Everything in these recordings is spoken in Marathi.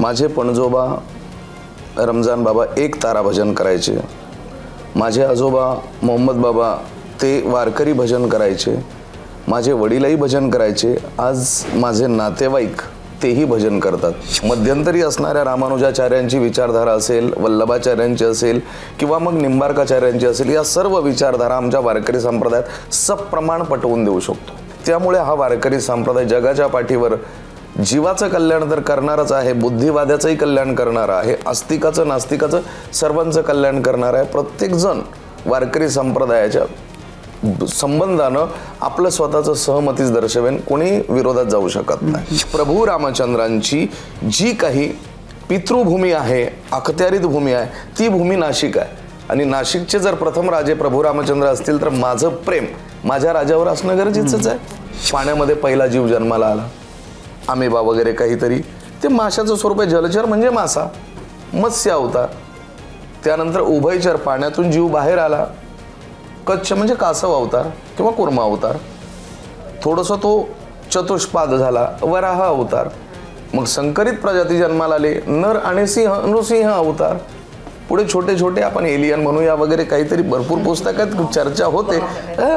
माझे पणजोबा रमजान बाबा एक तारा भजन करायचे, माझे आजोबा मोहम्मद बाबा ते वारकरी भजन करायचे, माझे वडीलही भजन करायचे, आज माझे नातेवाईक तेही भजन करतात। मध्यंतरी असणाऱ्या रामानुजाचार्यांची विचारधारा असेल, वल्लभाचार्यांची असेल किंवा मग निंबार्काचार्यांची असेल, या सर्व विचारधारा आमच्या वारकरी संप्रदायात सप्रमाण पटवून देऊ शकतो। त्यामुळे हा वारकरी संप्रदाय जगाच्या पाठीवर जीवाचं कल्याण तर करणारच आहे, बुद्धिवाद्याचंही कल्याण करणार आहे, आस्तिकाचं नास्तिकाचं सर्वांचं कल्याण करणार आहे। प्रत्येकजण वारकरी संप्रदायाच्या संबंधानं आपलं स्वतःचं सहमतीच दर्शवेन, कोणी विरोधात जाऊ शकत नाही। प्रभू रामचंद्रांची जी काही पितृभूमी आहे, अखत्यारित भूमी आहे, ती भूमी नाशिक आहे आणि नाशिकचे जर प्रथम राजे प्रभू रामचंद्र असतील तर माझं प्रेम माझ्या राजावर असणं गरजेचंच आहे। पाण्यामध्ये पहिला जीव जन्माला आला, अमेबा वगैरे काहीतरी, ते माशाचं स्वरूप आहे, जलचर म्हणजे मासा, मत्स्य अवतार, त्यानंतर उभयचर पाण्यातून जीव बाहेर आला, कच्छ म्हणजे कासव अवतार किंवा कुर्मा अवतार, थोडंसं तो चतुष्पाद झाला, वराह अवतार, मग संकरित प्रजाती जन्माला आले, नर आणि नृसिंह अवतार, पुढे छोटे छोटे आपण एलियन म्हणूया वगैरे काहीतरी भरपूर पुस्तकात चर्चा होते,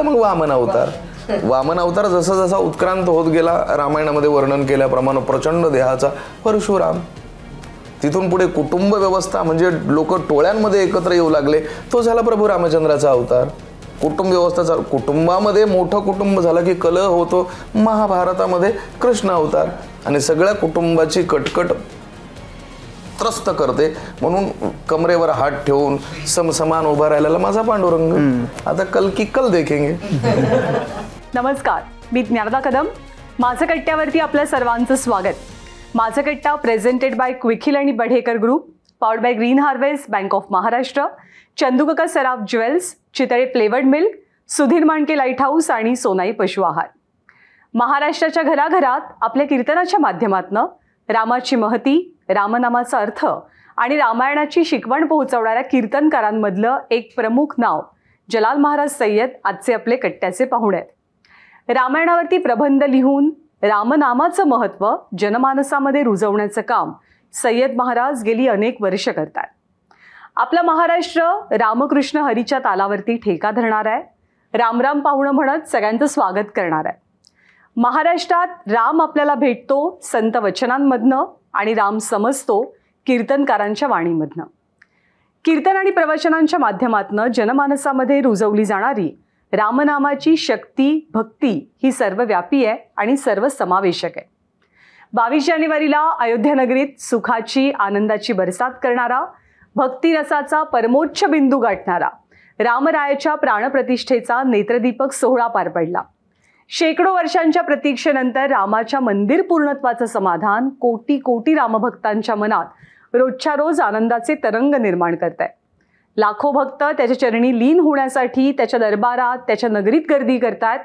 मग वामन अवतार। वामन अवतार जसा जसा उत्क्रांत होत गेला, रामायणामध्ये वर्णन केल्याप्रमाणे प्रचंड देहाचा परशुराम, तिथून पुढे कुटुंब व्यवस्था म्हणजे लोक टोळ्यांमध्ये एकत्र येऊ लागले, तो झाला प्रभू रामचंद्राचा अवतार। कुटुंब व्यवस्था, कुटुंबामध्ये मोठं कुटुंब झालं की कलह होतो, महाभारतामध्ये कृष्ण अवतार, आणि सगळ्या कुटुंबाची कटकट त्रस्त करते म्हणून कमरेवर हात ठेवून समसमान उभा राहिलेला माझा पांडुरंग, आता कल की कल देखेंगे। नमस्कार, मी ज्ञानदा कदम, माझं कट्ट्यावरती आपल्या सर्वांचं स्वागत। माझं कट्टा प्रेझेंटेड बाय क्विखिल आणि Badhekar Group, powered by Green Harvest, Bank of Maharashtra, Chandukaka Saraf Jewels, Chitale flavoured milk, Sudhir Mandke Light House आणि सोनाई पशु आहार। महाराष्ट्राच्या घराघरात आपल्या कीर्तनाच्या माध्यमातून रामाची महती, रामनामाचा अर्थ आणि रामायणाची शिकवण पोहोचवणाऱ्या कीर्तनकारांमधलं एक प्रमुख नाव जलाल महाराज सय्यद आजचे आपले कट्ट्याचे पाहुणे आहेत। रामायणावरती प्रबंध लिहून रामनामाचं महत्त्व जनमानसामध्ये रुजवण्याचं काम सय्यद महाराज गेली अनेक वर्ष करतात। आपला महाराष्ट्र रामकृष्ण हरीच्या तालावरती ठेका धरणार आहे, रामराम पाहुणं म्हणत सगळ्यांचं स्वागत करणार आहे। महाराष्ट्रात राम आपल्याला भेटतो संत वचनांमधनं आणि राम समजतो कीर्तनकारांच्या वाणीमधनं। कीर्तन आणि प्रवचनांच्या माध्यमातून जनमानसामध्ये रुजवली जाणारी रामनामाची शक्ती, भक्ती ही सर्वव्यापी आहे आणि सर्वसमावेशक आहे। 22 जानेवारीला अयोध्या नगरीत सुखाची, आनंदाची बरसात करणारा, भक्तिरसाचा परमोच्च बिंदू गाठणारा रामरायाच्या प्राणप्रतिष्ठेचा नेत्रदीपक सोहळा पार पडला। शेकडो वर्षांच्या प्रतीक्षेनंतर रामाच्या मंदिर पूर्णत्वाचं समाधान कोटी कोटी रामभक्तांच्या मनात रोजच्या रोज आनंदाचे तरंग निर्माण करत आहे। लाखो भक्त त्याच्या चरणी लीन होण्यासाठी त्याच्या दरबारात, त्याच्या नगरीत गर्दी करतात,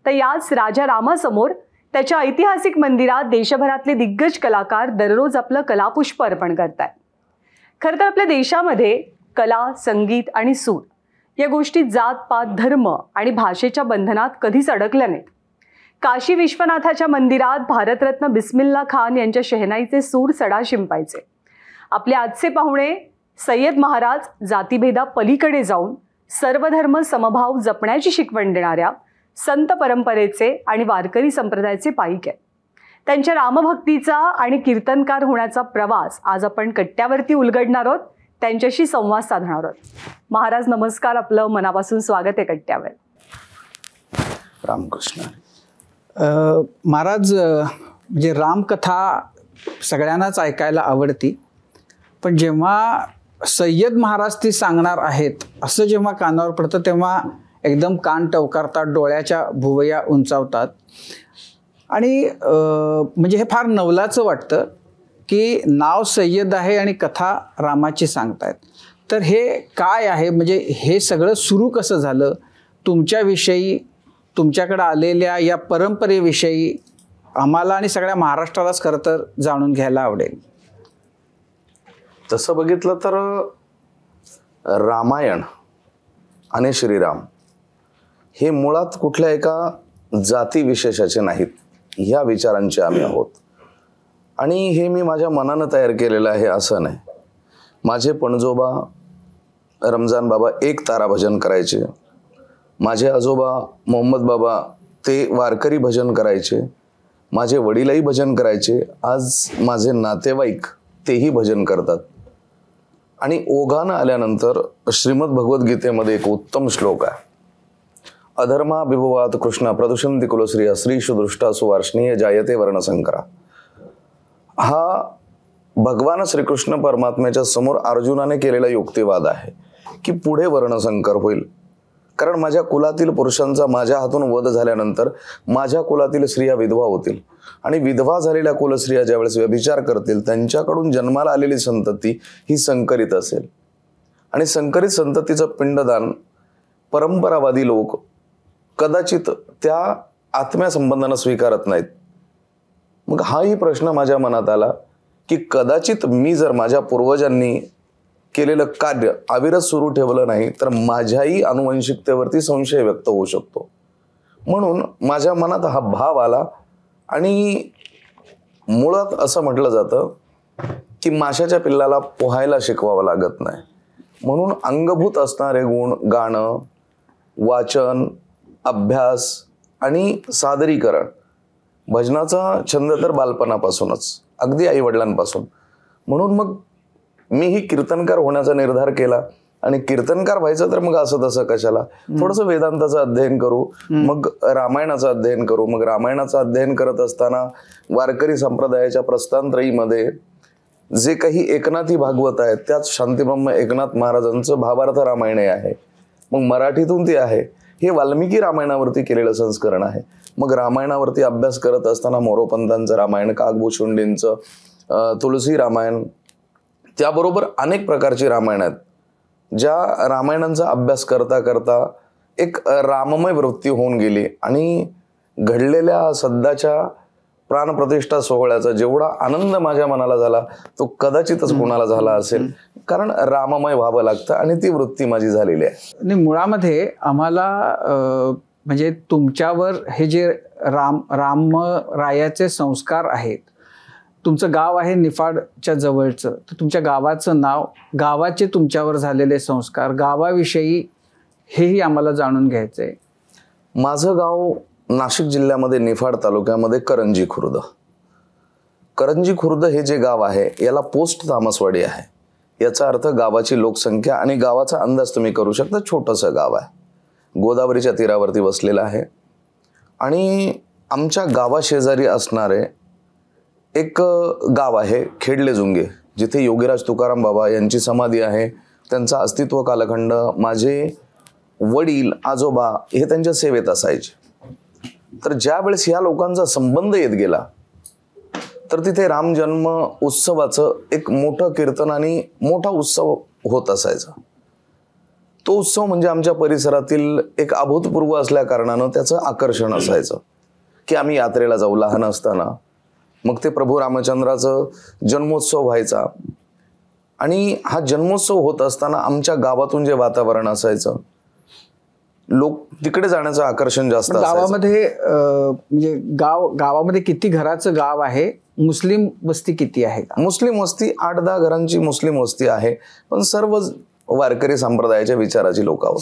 तर याच राजा रामासमोर त्याच्या ऐतिहासिक मंदिरात देशभरातले दिग्गज कलाकार दररोज आपलं कलापुष्प अर्पण करतात। खरं तर आपल्या देशामध्ये कला, संगीत आणि सूर या गोष्टी जात पात, धर्म आणि भाषेच्या बंधनात कधीच अडकल्या नाहीत। काशी विश्वनाथाच्या मंदिरात भारतरत्न बिस्मिल्ला खान यांच्या शहनाईचे सूर सडा शिंपायचे। आपले आजचे पाहुणे सय्यद महाराज जातीभेदा पलीकडे जाऊन सर्वधर्म समभाव जपण्याची शिकवण देणाऱ्या संत परंपरेचे आणि वारकरी संप्रदायाचे पाईक आहेत। त्यांच्या रामभक्तीचा आणि कीर्तनकार होण्याचा प्रवास आज आपण कट्ट्यावरती उलगडणार आहोत, त्यांच्याशी संवाद साधणार आहोत। महाराज नमस्कार, आपलं मनापासून स्वागत आहे कट्ट्यावर। रामकृष्ण महाराज, म्हणजे रामकथा सगळ्यांनाच ऐकायला आवडती, पण जेव्हा सय्यद महाराज ती सांगणार आहेत असं जेव्हा कानावर पडतं तेव्हा एकदम कान टवकारतात, डोळ्याच्या भुवया उंचावतात आणि म्हणजे हे फार नवलाचं वाटतं की नाव सय्यद आहे आणि कथा रामाची सांगतायत। तर हे काय आहे, म्हणजे हे सगळं सुरू कसं झालं, तुमच्याविषयी, तुमच्याकडे आलेल्या या परंपरेविषयी आम्हाला आणि सगळ्या महाराष्ट्रालाच खरं तर जाणून घ्यायला आवडेल। तसं बघितलं तर रामायण आणि श्रीराम हे मुळात कुठल्या एका जाती विशेषाचे नाहीत, ह्या विचारांचे आम्ही आहोत। आणि हे मी माझ्या मनानं तयार केलेलं आहे असं नाही. माझे पणजोबा रमजान बाबा एक तारा भजन करायचे, माझे आजोबा मोहम्मद बाबा ते वारकरी भजन करायचे, माझे वडीलही भजन करायचे, आज माझे नातेवाईक तेही भजन करतात. आणि ओघानं आल्यानंतर श्रीमद भगवद्गीतेमध्ये एक उत्तम श्लोक आहे, अधर्मा बिभवात कृष्णा प्रदूषंती कुलश्रिया श्रीषु दृष्टा सुवार्ष्णीय जायते वर्णसंकरा. हा भगवान श्रीकृष्ण परमात्म्याच्या समोर अर्जुनाने केलेला युक्तिवाद आहे की पुढे वर्णसंकर होईल, कारण माझ्या कुलातील पुरुषांचा माझ्या हातून वध झाल्यानंतर माझ्या कुलातील स्त्रिया विधवा होतील आणि विधवा झालेल्या कुलस्त्रिया ज्यावेळेस व्यभिचार करतील त्यांच्याकडून जन्माला आलेली संतती ही संकरित असेल आणि संकरित संततीचं पिंडदान परंपरावादी लोक कदाचित त्या आत्म्यासंबंधानं स्वीकारत नाहीत. मग हाही प्रश्न माझ्या मनात आला की कदाचित मी जर माझ्या पूर्वजांनी केलेलं कार्य अविरत सुरू ठेवलं नाही तर माझ्याही आनुवंशिकतेवरती संशय व्यक्त होऊ शकतो. म्हणून माझ्या मनात हा भाव आला आणि मुळात असं म्हटलं जातं की माशाच्या पिल्लाला पोहायला शिकवावं लागत नाही, म्हणून अंगभूत असणारे गुण गाणं, वाचन, अभ्यास आणि सादरीकरण, भजनाचा छंद तर बालपणापासूनच, अगदी आईवडिलांपासून. म्हणून मग मीही कीर्तनकार होण्याचा निर्धार केला आणि कीर्तनकार व्हायचं तर मग असं तसं कशाला, थोडंसं वेदांताचं अध्ययन करू, मग रामायणाचं अध्ययन करू. मग रामायणाचं अध्ययन करत असताना वारकरी संप्रदायाच्या प्रस्थानत्रयीमध्ये जे काही एकनाथी भागवत आहेत त्यात शांतीब्रह्म एकनाथ महाराजांचं भावार्थ रामायण आहे, मग मराठीतून ते आहे. हे वाल्मिकी रामायणावरती केलेलं संस्करण आहे. मग रामायणावरती अभ्यास करत असताना मोरोपंतांचं रामायण, कागभूषुंडींचं, तुलसी रामायण, त्याबरोबर अनेक प्रकारची रामायण आहेत. ज्या रामायणांचा अभ्यास करता करता एक राममय वृत्ती होऊन गेली आणि घडलेल्या सध्याच्या प्राणप्रतिष्ठा सोहळ्याचा जेवढा आनंद माझ्या मनाला झाला तो कदाचितच कोणाला झाला असेल, कारण राममय व्हावं लागतं आणि ती वृत्ती माझी झालेली आहे. आणि मुळामध्ये आम्हाला म्हणजे तुमच्यावर हे जे रामरायाचे संस्कार आहेत, तुमचं गाव आहे निफाडच्या जवळचं, तर तुमच्या गावाचं नाव, गावाचे तुमच्यावर झालेले संस्कार, गावाविषयी हेही आम्हाला जाणून घ्यायचं आहे. माझं गाव नाशिक जिल्ह्यामध्ये निफाड तालुक्यामध्ये करंजी खुर्द. करंजी खुर्द हे जे गाव आहे याला पोस्ट तामसवाडी आहे. याचा अर्थ गावाची लोकसंख्या आणि गावाचा अंदाज तुम्ही करू शकता. छोटंसं गाव आहे, गोदावरीच्या तीरावरती वसलेलं आहे आणि आमच्या गावाशेजारी असणारे एक गाव आहे खेडले जुंगे, जिथे योगीराज तुकाराम बाबा यांची समाधी आहे. त्यांचा अस्तित्व कालखंड माझे वडील आजोबा हे त्यांच्या सेवेत असायचे. तर ज्या वेळेस या लोकांचा संबंध येत गेला तर तिथे राम जन्म उत्सवाचं एक मोठं कीर्तन आणि मोठा उत्सव होत असायचा. तो उत्सव म्हणजे आमच्या परिसरातील एक अभूतपूर्व असल्या कारणानं त्याचं आकर्षण असायचं की आम्ही यात्रेला जाऊ. लहान असताना मग ते प्रभू रामचंद्राचं जन्मोत्सव व्हायचा आणि हा जन्मोत्सव होत असताना आमच्या गावातून जे वातावरण असायचं, लोक तिकडे जाण्याचं आकर्षण जास्त असायचं. गावामध्ये म्हणजे गावामध्ये किती घराचं गाव आहे, मुस्लिम वस्ती किती आहे? मुस्लिम वस्ती 8-10 घरांची मुस्लिम वस्ती आहे, पण सर्व वारकरी संप्रदायाच्या विचाराची लोक आहोत.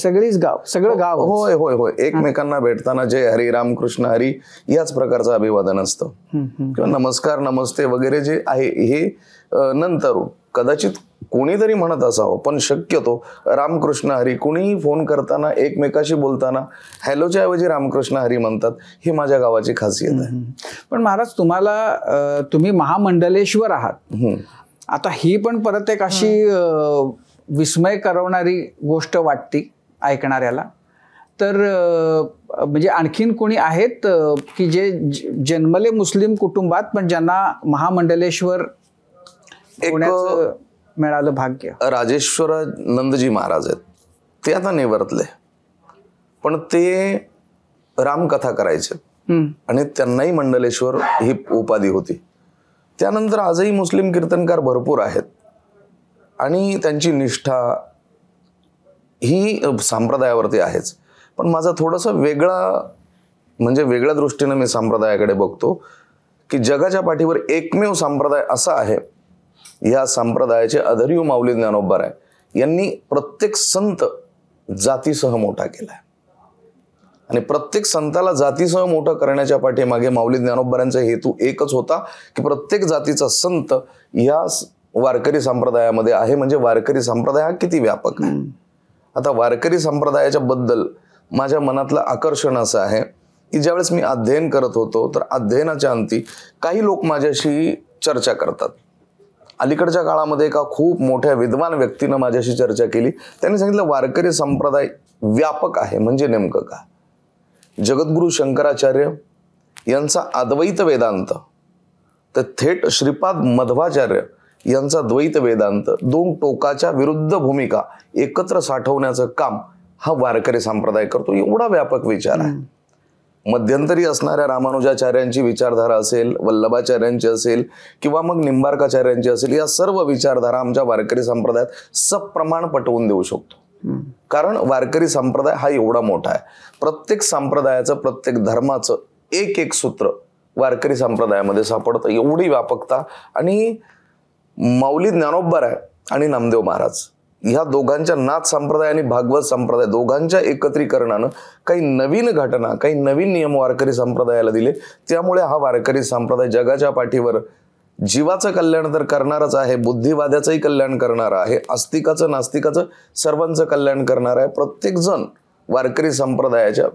सगळं गाव. होय होय होय. एकमेकांना भेटताना जय हरी राम कृष्ण हरी याच प्रकारचं अभिवादन असतं किंवा नमस्कार नमस्ते वगैरे जे आहे हे नंतर कदाचित कोणीतरी म्हणत असावं, पण शक्यतो रामकृष्ण हरी. कोणीही फोन करताना एकमेकाशी बोलताना हॅलोच्या ऐवजी रामकृष्ण हरी म्हणतात. ही माझ्या गावाची खासियत आहे. पण महाराज तुम्ही महामंडलेश्वर आहात. आता ही पण परत एक अशी विस्मय करवणारी गोष्ट वाटते ऐकणाऱ्याला. तर म्हणजे आणखीन कोणी आहेत की जे जन्मले मुस्लिम कुटुंबात पण ज्यांना महामंडलेश्वर मिळालं भाग्य? राजेश्वर नंदजी महाराज आहेत, ते आता निवर्तले, पण ते रामकथा करायचे आणि त्यांनाही मंडलेश्वर ही उपाधी होती. त्यानंतर आजही मुस्लिम कीर्तनकार भरपूर आहेत आणि त्यांची निष्ठा ही संप्रदायावरती आहेच. पण माझा थोडंसं वेगळ्या दृष्टीनं मी संप्रदायाकडे बघतो की जगाच्या पाठीवर एकमेव संप्रदाय असा आहे, या संप्रदायाचे अधर्यू माऊली ज्ञानोबाराय यांनी प्रत्येक संत जातीसह मोठा केलाय आणि प्रत्येक संताला जातीसह मोठं करण्याच्या पाठीमागे माऊली ज्ञानोबारांचा हेतू एकच होता की प्रत्येक जातीचा संत या वारकरी संप्रदायामध्ये आहे. म्हणजे वारकरी संप्रदाय हा किती व्यापक आहे. आता वारकरी संप्रदायाच्या बद्दल माझ्या मनातलं आकर्षण असं आहे की ज्यावेळेस मी अध्ययन करत होतो तर अध्ययनाच्या अंती काही लोक माझ्याशी चर्चा करतात. अलीकडच्या काळामध्ये एका खूप मोठ्या विद्वान व्यक्तीनं माझ्याशी चर्चा केली. त्यांनी सांगितलं वारकरी संप्रदाय व्यापक आहे म्हणजे नेमकं काय. जगद्गुरु शंकराचार्य यांचा अद्वैत वेदांत तर थेट श्रीपाद मध्वाचार्य यांचा द्वैत वेदांत, दोन टोकाच्या विरुद्ध भूमिका एकत्र साठवण्याचं काम हा वारकरी संप्रदाय करतो. एवढा व्यापक विचार आहे. मध्यंतरी असणाऱ्या रामानुजाचार्यांची विचारधारा असेल, वल्लभाचार्यांची असेल किंवा मग निंबार्काचार्यांची असेल, या सर्व विचारधारा आमच्या वारकरी संप्रदायात सप्रमाण पटवून देऊ शकतो. कारण वारकरी संप्रदाय हा एवढा मोठा आहे. प्रत्येक संप्रदायाचं, प्रत्येक धर्माचं एक एक सूत्र वारकरी संप्रदायामध्ये सापडतं. एवढी व्यापकता. आणि माऊली ज्ञानोबाराय आणि नामदेव महाराज ह्या दोघांच्या नाथ संप्रदाय आणि भागवत संप्रदाय दोघांच्या एकत्रीकरणानं काही नवीन घटना, काही नवीन नियम वारकरी संप्रदायाला दिले. त्यामुळे हा वारकरी संप्रदाय जगाच्या पाठीवर जीवाचं कल्याण तर करणारच आहे, बुद्धिवाद्याचंही कल्याण करणार आहे, आस्तिकाचं नास्तिकाचं सर्वांचं कल्याण करणार आहे. प्रत्येक जण वारकरी संप्रदायाच्या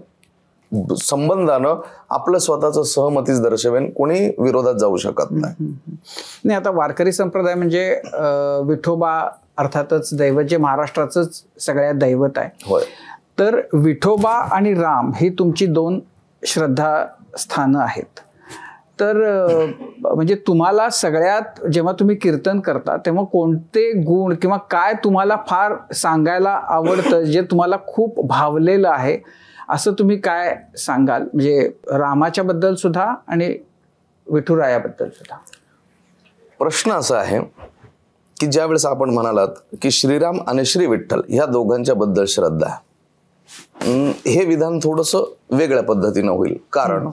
संबंधानं आपलं स्वतःचं सहमतीच दर्शवेन, कोणी विरोधात जाऊ शकत नाही. आता वारकरी संप्रदाय म्हणजे विठोबा अर्थातच दैवत जे महाराष्ट्राचंच सगळ्यात दैवत आहे. होय. तर विठोबा आणि राम ही तुमची दोन श्रद्धास्थानं आहेत. तर म्हणजे तुम्हाला सगळ्यात जेव्हा तुम्ही कीर्तन करता तेव्हा कोणते गुण किंवा काय तुम्हाला फार सांगायला आवडतं, जे तुम्हाला खूप भावलेलं आहे असं तुम्ही काय सांगाल? म्हणजे रामाच्या बद्दल सुद्धा आणि विठुरायाबद्दल सुद्धा. प्रश्न असा आहे की ज्या वेळेस आपण म्हणालात की श्रीराम आणि श्री विठ्ठल ह्या दोघांच्या बद्दल श्रद्धा आहे, हे विधान थोडंसं वेगळ्या पद्धतीनं होईल. कारण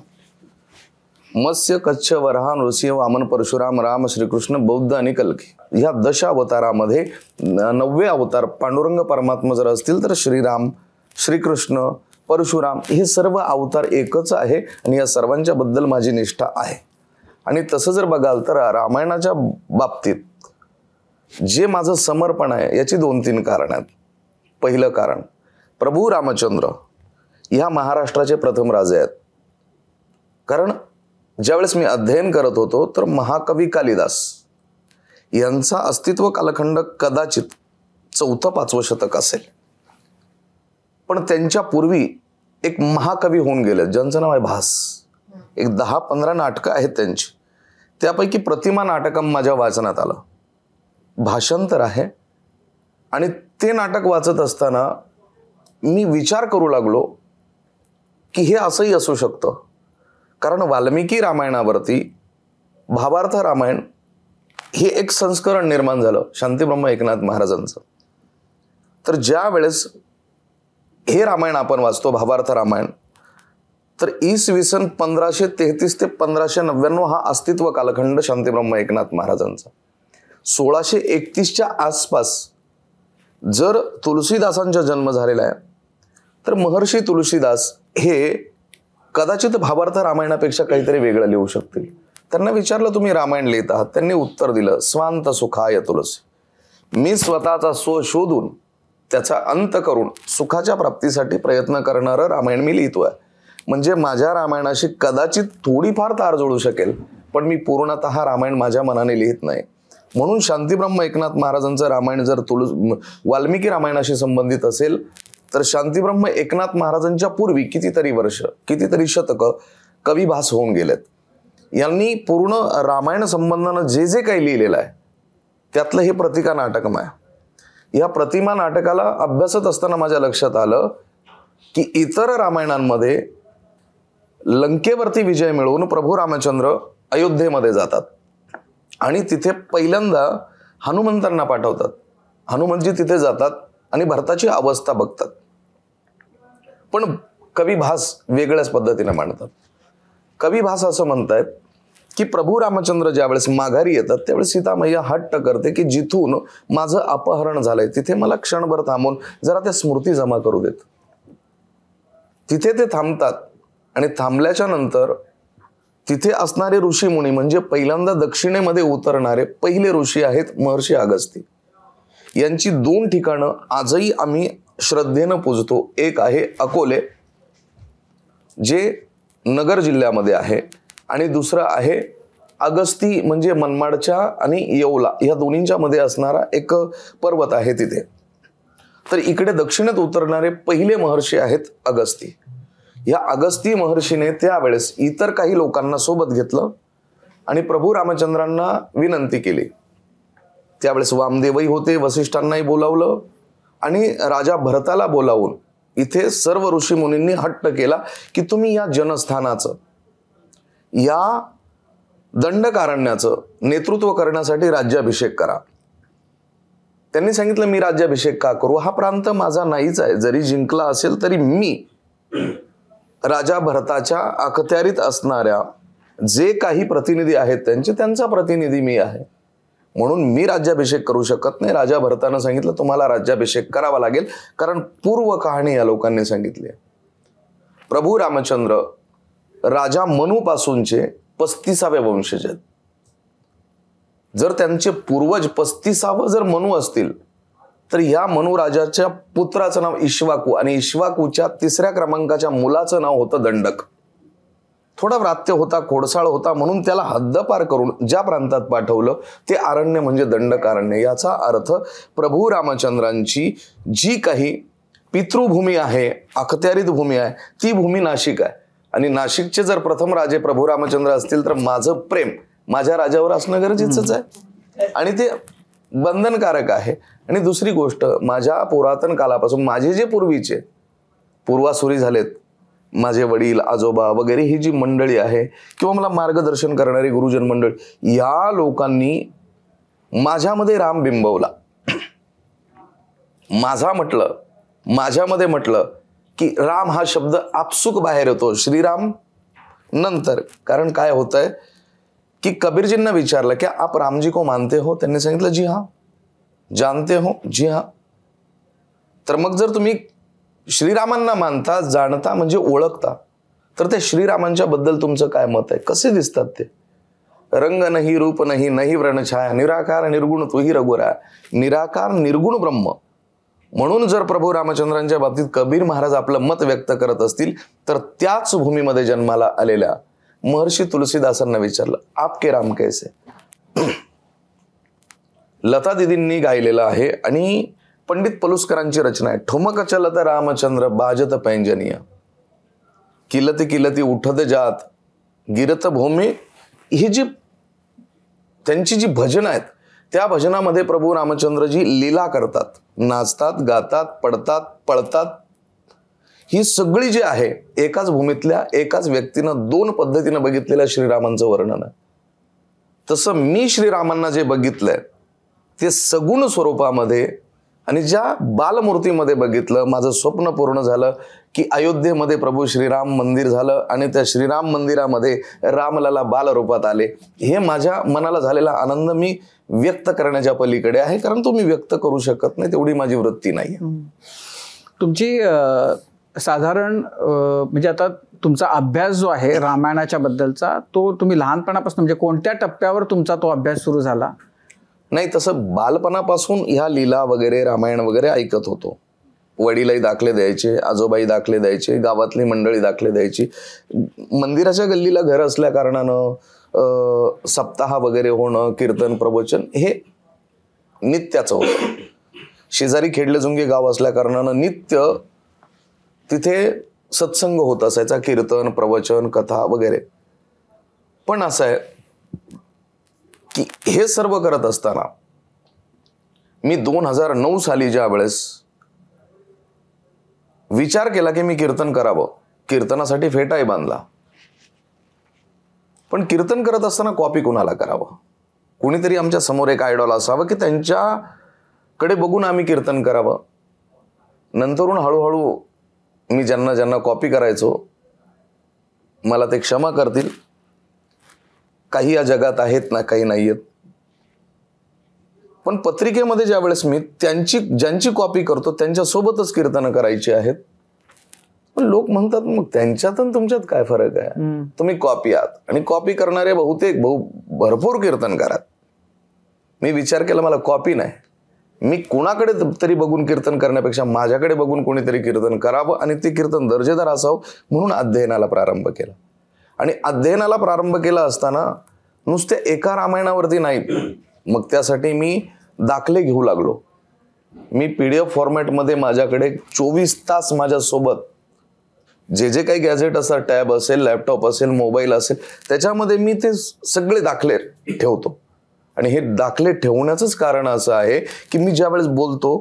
मत्स्य, कच्छ, वराह, नृसिंह, वामन, परशुराम, राम, श्रीकृष्ण, बौद्ध आणि कल्की ह्या 10 अवतारामध्ये 9वे अवतार पांडुरंग परमात्मा जर असतील तर श्रीराम, श्रीकृष्ण, परशुराम हे सर्व अवतार एकच आहे आणि या सर्वांच्या बद्दल माझी निष्ठा आहे. आणि तसं जर बघाल तर रामायणाच्या बाबतीत जे माझं समर्पण आहे याची 2-3 कारण आहेत. पहिलं कारण, प्रभू रामचंद्र ह्या महाराष्ट्राचे प्रथम राजे आहेत. कारण ज्यावेळेस मी अध्ययन करत होतो तर महाकवी कालिदास यांचा अस्तित्व कालखंड कदाचित 4th-5व शतक असेल. पण त्यांच्या पूर्वी एक महाकवी होऊन गेले ज्यांचं नाव आहे भास. एक 10-15 नाटकं आहेत त्यांची. त्यापैकी प्रतिमा नाटकम माझ्या वाचनात आलं, भाषांतर आहे. आणि ते नाटक वाचत असताना मी विचार करू लागलो की हे असंही असू शकतं. कारण वाल्मिकी रामायणावरती भावार्थ रामायण हे एक संस्करण निर्माण झालं शांतीब्रह्म एकनाथ महाराजांचं. तर ज्या वेळेस हे रामायण आपण वाचतो भावार्थ रामायण, तर इसवी सन 1533 ते 1599 हा अस्तित्व कालखंड शांतीब्रह्म एकनाथ महाराजांचा. 1631च्या आसपास जर तुलसीदासांचा जन्म झालेला आहे तर महर्षी तुलसीदास हे कदाचित भावार्थ रामायणापेक्षा काहीतरी वेगळं लिहू शकतील. त्यांना विचारलं तुम्ही रामायण लिहित आहात, त्यांनी उत्तर दिलं स्वांत सुखाय तुलसी. मी स्वतःचा स्व शोधून त्याचा अंत करून सुखाच्या प्राप्तीसाठी प्रयत्न करणारं रामायण मी लिहितोय. म्हणजे माझ्या रामायणाशी कदाचित थोडीफार तार जोडू शकेल, पण मी पूर्णतः रामायण माझ्या मनाने लिहित नाही. म्हणून शांतीब्रह्म एकनाथ महाराजांचं रामायण जर वाल्मिकी रामायणाशी संबंधित असेल तर शांतीब्रह्म एकनाथ महाराजांच्या पूर्वी कितीतरी वर्ष, कितीतरी शतकं कवी भास होऊन गेलेत. यांनी पूर्ण रामायण संबंधानं जे जे काही लिहिलेलं आहे त्यातलं हे प्रतिका नाटकम आहे. या प्रतिमा नाटकाला अभ्यासत असताना माझ्या लक्षात आलं की इतर रामायणांमध्ये लंकेवरती विजय मिळवून प्रभू रामचंद्र अयोध्येमध्ये जातात आणि तिथे पहिल्यांदा हनुमंतांना पाठवतात. हनुमंतजी तिथे जातात आणि भरताची अवस्था बघतात. पण कवी भास वेगळ्याच पद्धतीने मांडतात. कवी भास असं म्हणतायत की प्रभू रामचंद्र ज्यावेळेस माघारी येतात त्यावेळेस सीतामय्या हट्ट करते की जिथून माझं अपहरण झालंय तिथे मला क्षणभर थांबून जरा त्या स्मृती जमा करू देत. तिथे ते थांबतात आणि थांबल्याच्या नंतर तिथे असणारे ऋषी मुनी म्हणजे पहिल्यांदा दक्षिणेमध्ये उतरणारे पहिले ऋषी आहेत महर्षी अगस्ती. यांची 2 ठिकाणं आजही आम्ही श्रद्धेनं पूजतो. एक आहे अकोले जे नगर जिल्ह्यामध्ये आहे आणि दुसरं आहे अगस्ती म्हणजे मनमाडच्या आणि येवला या दोन्हींच्या मध्ये असणारा एक पर्वत आहे तिथे. तर इकडे दक्षिणेत उतरणारे पहिले महर्षी आहेत अगस्ती. या अगस्ती महर्षीने त्यावेळेस इतर काही लोकांना सोबत घेतलं आणि प्रभू रामचंद्रांना विनंती केली. त्यावेळेस वामदेवही होते, वसिष्ठांनाही बोलावलं आणि राजा भरताला बोलावून इथे सर्व ऋषी मुनींनी हट्ट केला की तुम्ही या जनस्थानाचं या दंडकारण्याचं नेतृत्व करण्यासाठी राज्याभिषेक करा. त्यांनी सांगितलं मी राज्याभिषेक का करू, हा प्रांत माझा नाहीच आहे. जरी जिंकला असेल तरी मी राजा भरताच्या अखत्यारीत असणाऱ्या जे काही प्रतिनिधी आहेत त्यांचा प्रतिनिधी मी आहे, म्हणून मी राज्याभिषेक करू शकत नाही. राजा भरतानं सांगितलं तुम्हाला राज्याभिषेक करावा लागेल, कारण पूर्व कहाणी या लोकांनी सांगितली आहे. प्रभू रामचंद्र राजा मनू पासूनचे 35व्या वंशज आहेत. जर त्यांचे पूर्वज 35व जर मनू असतील तर या मनू राजाच्या पुत्राचं नाव इक्ष्वाकू आणि इक्ष्वाकूच्या 3ऱ्या क्रमांकाच्या मुलाचं नाव होतं दंडक. थोडा व्रात्य होता, खोडसाळ होता, म्हणून त्याला हद्दपार करून ज्या प्रांतात पाठवलं ते अरण्य म्हणजे दंडकारण्य. याचा अर्थ प्रभू रामचंद्रांची जी काही पितृभूमी आहे, अखत्यारीत भूमी आहे, ती भूमी नाशिक आहे. आणि नाशिकचे जर प्रथम राजे प्रभू रामचंद्र असतील तर माझं प्रेम माझ्या राजावर असणं गरजेचंच आहे आणि ते बंधनकारक आहे. आणि दुसरी गोष्ट, माझ्या पुरातन कालापासून माझे जे पूर्वीचे पूर्वासुरी झालेत, माझे वडील आजोबा वगैरे ही जी मंडळी आहे किंवा मला मार्गदर्शन करणारी गुरुजन मंडळी, या लोकांनी माझ्यामध्ये राम बिंबवला. माझ्यामध्ये म्हटलं की राम हा शब्द आपसुक बाहेर येतो, श्रीराम नंतर. कारण काय होतंय की कबीरजींना विचारलं की आप राम जी को मानते हो, त्यांनी सांगितलं जी हा. जानते हो, जी हा. तर मग जर तुम्ही श्रीरामांना मानता, जाणता म्हणजे ओळखता, तर त्या श्रीरामांच्या बद्दल तुमचं काय मत आहे, कसे दिसतात ते. रंग नाही, रूप नाही, नाही व्रणछाया, निराकार निर्गुण तुही रघुराया, निराकार निर्गुण ब्रह्म. म्हणून जर प्रभू रामचंद्रांच्या बाबतीत कबीर महाराज आपलं मत व्यक्त करत असतील तर त्याच भूमीमध्ये जन्माला आलेल्या महर्षी तुलसीदासांना विचारलं आपके राम कैसे. लता दिदींनी गायलेलं आहे आणि पंडित पलुसकरांची रचना आहे. ठुमक चलत रामचंद्र बाजत पैंजनिया, किलती किलती उठत जात गिरत भूमी. ही जी त्यांची जी भजन आहेत त्या भजनामध्ये प्रभू रामचंद्रजी लीला करतात, नाचतात, गातात, पडतात, पळतात. ही सगळी जी आहे एकाच भूमीतल्या एकाच व्यक्तीनं 2 पद्धतीनं बघितलेल्या श्रीरामांचं वर्णन आहे. तसं मी श्रीरामांना जे बघितलंय ते सगुण स्वरूपामध्ये आणि ज्या बालमूर्तीमध्ये बघितलं. माझं स्वप्न पूर्ण झालं की अयोध्येमध्ये प्रभू श्रीराम मंदिर झालं आणि त्या श्रीराम मंदिरामध्ये रामलला बालरूपात आले. हे माझ्या मनाला झालेला आनंद मी व्यक्त करण्याच्या पलीकडे आहे, कारण तो मी व्यक्त करू शकत नाही, तेवढी माझी वृत्ती नाही. तुमची साधारण म्हणजे आता तुमचा अभ्यास जो आहे रामायणाच्या बद्दलचा, तो तुम्ही लहानपणापासून म्हणजे कोणत्या टप्प्यावर तुमचा तो अभ्यास सुरू झाला? नाही, तसं बालपणापासून ह्या लीला वगैरे रामायण वगैरे ऐकत होतो. वडीलही दाखले द्यायचे, आजोबाई दाखले द्यायचे, गावातली मंडळी दाखले द्यायची. मंदिराच्या गल्लीला घर असल्या कारणानं सप्ताह वगैरे होणं, कीर्तन प्रवचन हे नित्याचं होतं. शेजारी खेडलेजुंगे गाव असल्या कारणानं नित्य तिथे सत्संग होत असायचा, कीर्तन प्रवचन कथा वगैरे. पण असं आहे की हे सर्व करत असताना मी 2009 साली ज्या वेळेस विचार केला की मी कीर्तन करावं, कीर्तनासाठी फेटाही बांधला. पण कीर्तन करत असताना कॉपी कुणाला करावं, कुणीतरी आमच्या समोर एक आयडॉल असावं की त्यांच्याकडे बघून आम्ही कीर्तन करावं. नंतरून हळूहळू मी ज्यांना कॉपी करायचो मला ते क्षमा करतील, काही या जगात आहेत ना, काही नाही आहेत. पण पत्रिकेमध्ये ज्या वेळेस मी ज्यांची कॉपी करतो त्यांच्यासोबतच कीर्तनं करायची आहेत. पण लोक म्हणतात मग त्यांच्यात आणि तुमच्यात काय फरक आहे? तुम्ही कॉपी आहात आणि कॉपी करणारे भरपूर कीर्तनकार आहेत. मी विचार केला मला कॉपी नाही, मी कुणाकडे तरी बघून कीर्तन करण्यापेक्षा माझ्याकडे बघून कोणीतरी कीर्तन करावं आणि ते कीर्तन दर्जेदार असावं म्हणून अध्ययनाला प्रारंभ केला. आणि अध्ययनाला प्रारंभ केला असताना नुसत्या एका रामायणावरती नाही, मग त्यासाठी मी दाखले घेऊ लागलो. मी PDF फॉर्मॅटमध्ये माझ्याकडे 24 तास माझ्यासोबत जे काही गॅजेट असतात, टॅब असेल, लॅपटॉप असेल, मोबाईल असेल, त्याच्यामध्ये मी ते सगळे दाखले ठेवतो. आणि हे दाखले ठेवण्याचंच कारण असं आहे की मी ज्या वेळेस बोलतो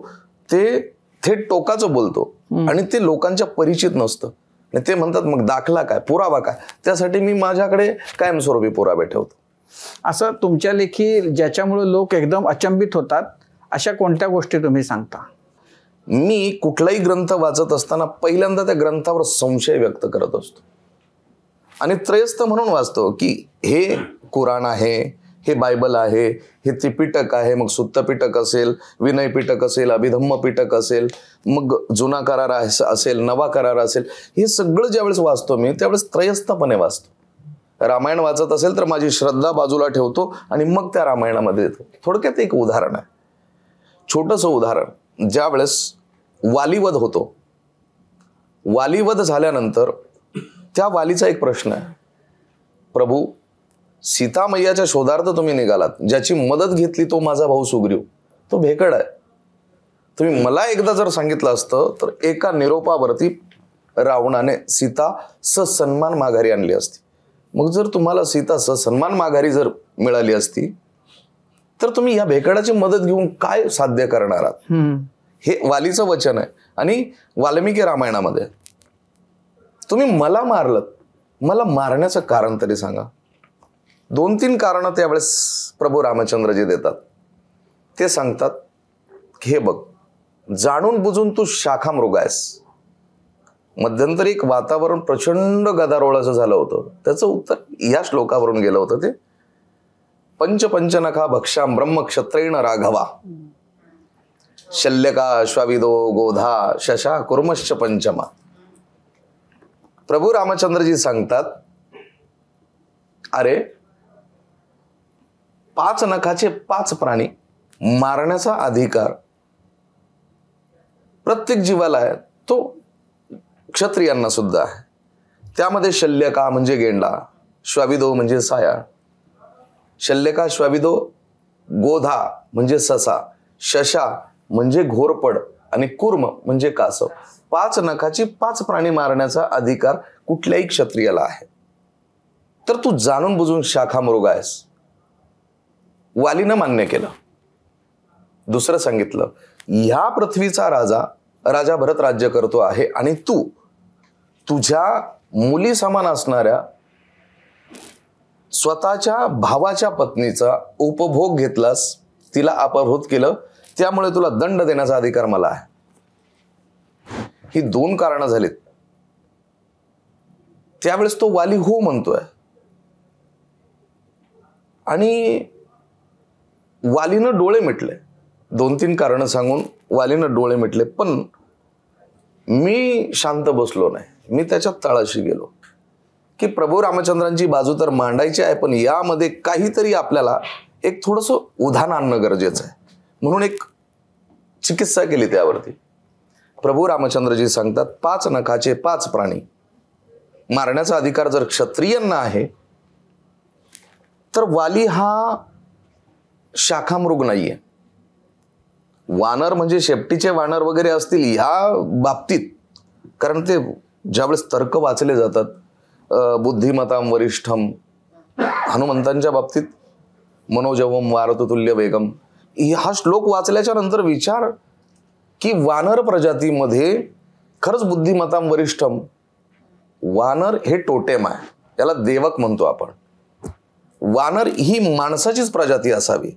ते थेट टोकाचं बोलतो आणि ते लोकांच्या परिचित नसतं. आणि ते म्हणतात मग दाखला काय, पुरावा काय? त्यासाठी मी माझ्याकडे कायमस्वरूपी पुरावे ठेवतो. असं तुमच्या लेखी ज्याच्यामुळे लोक एकदम अचंबित होतात अशा कोणत्या गोष्टी तुम्ही सांगता? मी कुठलाही ग्रंथ वाचत असताना पहिल्यांदा त्या ग्रंथावर संशय व्यक्त करत असतो आणि त्रयस्थ म्हणून वाचतो की हे कुराण आहे, हे बायबल आहे, हे त्रिपिटक आहे, मग सुत्त पिटक असेल, विनय पिटक असेल, अभिधम्म पिटक असेल, मग जुना करार असेल, नवा करार असेल, हे सगळं ज्यावेळेस वाचतो मी त्यावेळेस त्रयस्थपणे वाचतो. रामायण वाचत असेल तर माझी श्रद्धा बाजूला ठेवतो आणि मग त्या रामायणामध्ये येतो. थोडक्यात एक उदाहरण आहे, छोटंसं उदाहरण. ज्या वेळेस वालीवध होतो, वालीवध झाल्यानंतर त्या वालीचा एक प्रश्न आहे, प्रभू सीता मैयाच्या शोधार्थ तुम्ही निघालात, ज्याची मदत घेतली तो माझा भाऊ सुग्रीव, तो भेकड आहे. तुम्ही मला एकदा जर सांगितलं असतं तर एका निरोपावरती रावणाने सीता सन्मान माघारी आणली असती. मग जर तुम्हाला सीता सन्मान माघारी जर मिळाली असती तर तुम्ही या भेकडाची मदत घेऊन काय साध्य करणार आहात? हे वालीचं वचन आहे. आणि वाल्मिकी रामायणामध्ये तुम्ही मला मारलं, मला मारण्याचं कारण तरी सांगा. 2-3 कारणं त्यावेळेस प्रभू रामचंद्रजी देतात. ते सांगतात हे बघ, जाणून बुजून तू शाखा मृग आहेस. मध्यंतरी एक वातावरण प्रचंड गदारोळाचं झालं होतं, त्याचं उत्तर या श्लोकावरून गेलं होतं. ते पंचनखा भक्षाम ब्रह्म क्षत्रेण राघवा, शल्यका अश्वाविदो गोधा शशा कुर्मश्च पंचमा. प्रभू रामचंद्रजी सांगतात, अरे 5 नखाचे 5 प्राणी मारण्याचा अधिकार प्रत्येक जीवाला आहे, तो क्षत्रियांना सुद्धा आहे. त्यामध्ये शल्यका म्हणजे गेंडा, श्वाविदो म्हणजे साया, शल्यका श्वाविदो, गोधा म्हणजे ससा, शशा म्हणजे घोरपड आणि कुर्म म्हणजे कासव. 5 नखाची 5 प्राणी मारण्याचा अधिकार कुठल्याही क्षत्रियाला आहे. तर तू जाणून बुजून शाखा मृग आहेस. वालीनं मान्य केलं. दुसरं सांगितलं, ह्या पृथ्वीचा राजा भरत राज्य करतो आहे आणि तू तुझ्या मुली समान असणाऱ्या स्वतःच्या भावाच्या पत्नीचा उपभोग घेतलास, तिला अपहृत केलं, त्यामुळे तुला दंड देण्याचा अधिकार मला आहे. ही 2 कारणं झालीत. त्यावेळेस तो वाली हो म्हणतोय आणि वालीनं डोळे मिटले. 2-3 कारणं सांगून वालीनं डोळे मिटले. पण मी शांत बसलो नाही. मी त्याच्या तळाशी गेलो की प्रभू रामचंद्रांची बाजू तर मांडायची आहे, पण यामध्ये काहीतरी आपल्याला एक थोडंसं उधाण आणणं गरजेचं आहे. म्हणून एक चिकित्सा केली त्यावरती. प्रभू रामचंद्रजी सांगतात, 5 नखाचे 5 प्राणी मारण्याचा अधिकार जर क्षत्रियांना आहे तर वाली हा शाखामृग नाहीये. वानर म्हणजे शेपटीचे वानर वगैरे असतील ह्या बाबतीत, कारण ते ज्यावेळेस तर्क वाचले जातात, बुद्धिमताम वरिष्ठम, हनुमंतांच्या बाबतीत मनोजवम वारतुल्य वेगम, हा श्लोक वाचल्याच्या नंतर विचार की वानर प्रजातीमध्ये खरंच बुद्धिमताम वरिष्ठम, वानर हे टोटेम आहे, त्याला देवक म्हणतो आपण. वानर ही माणसाचीच प्रजाती असावी.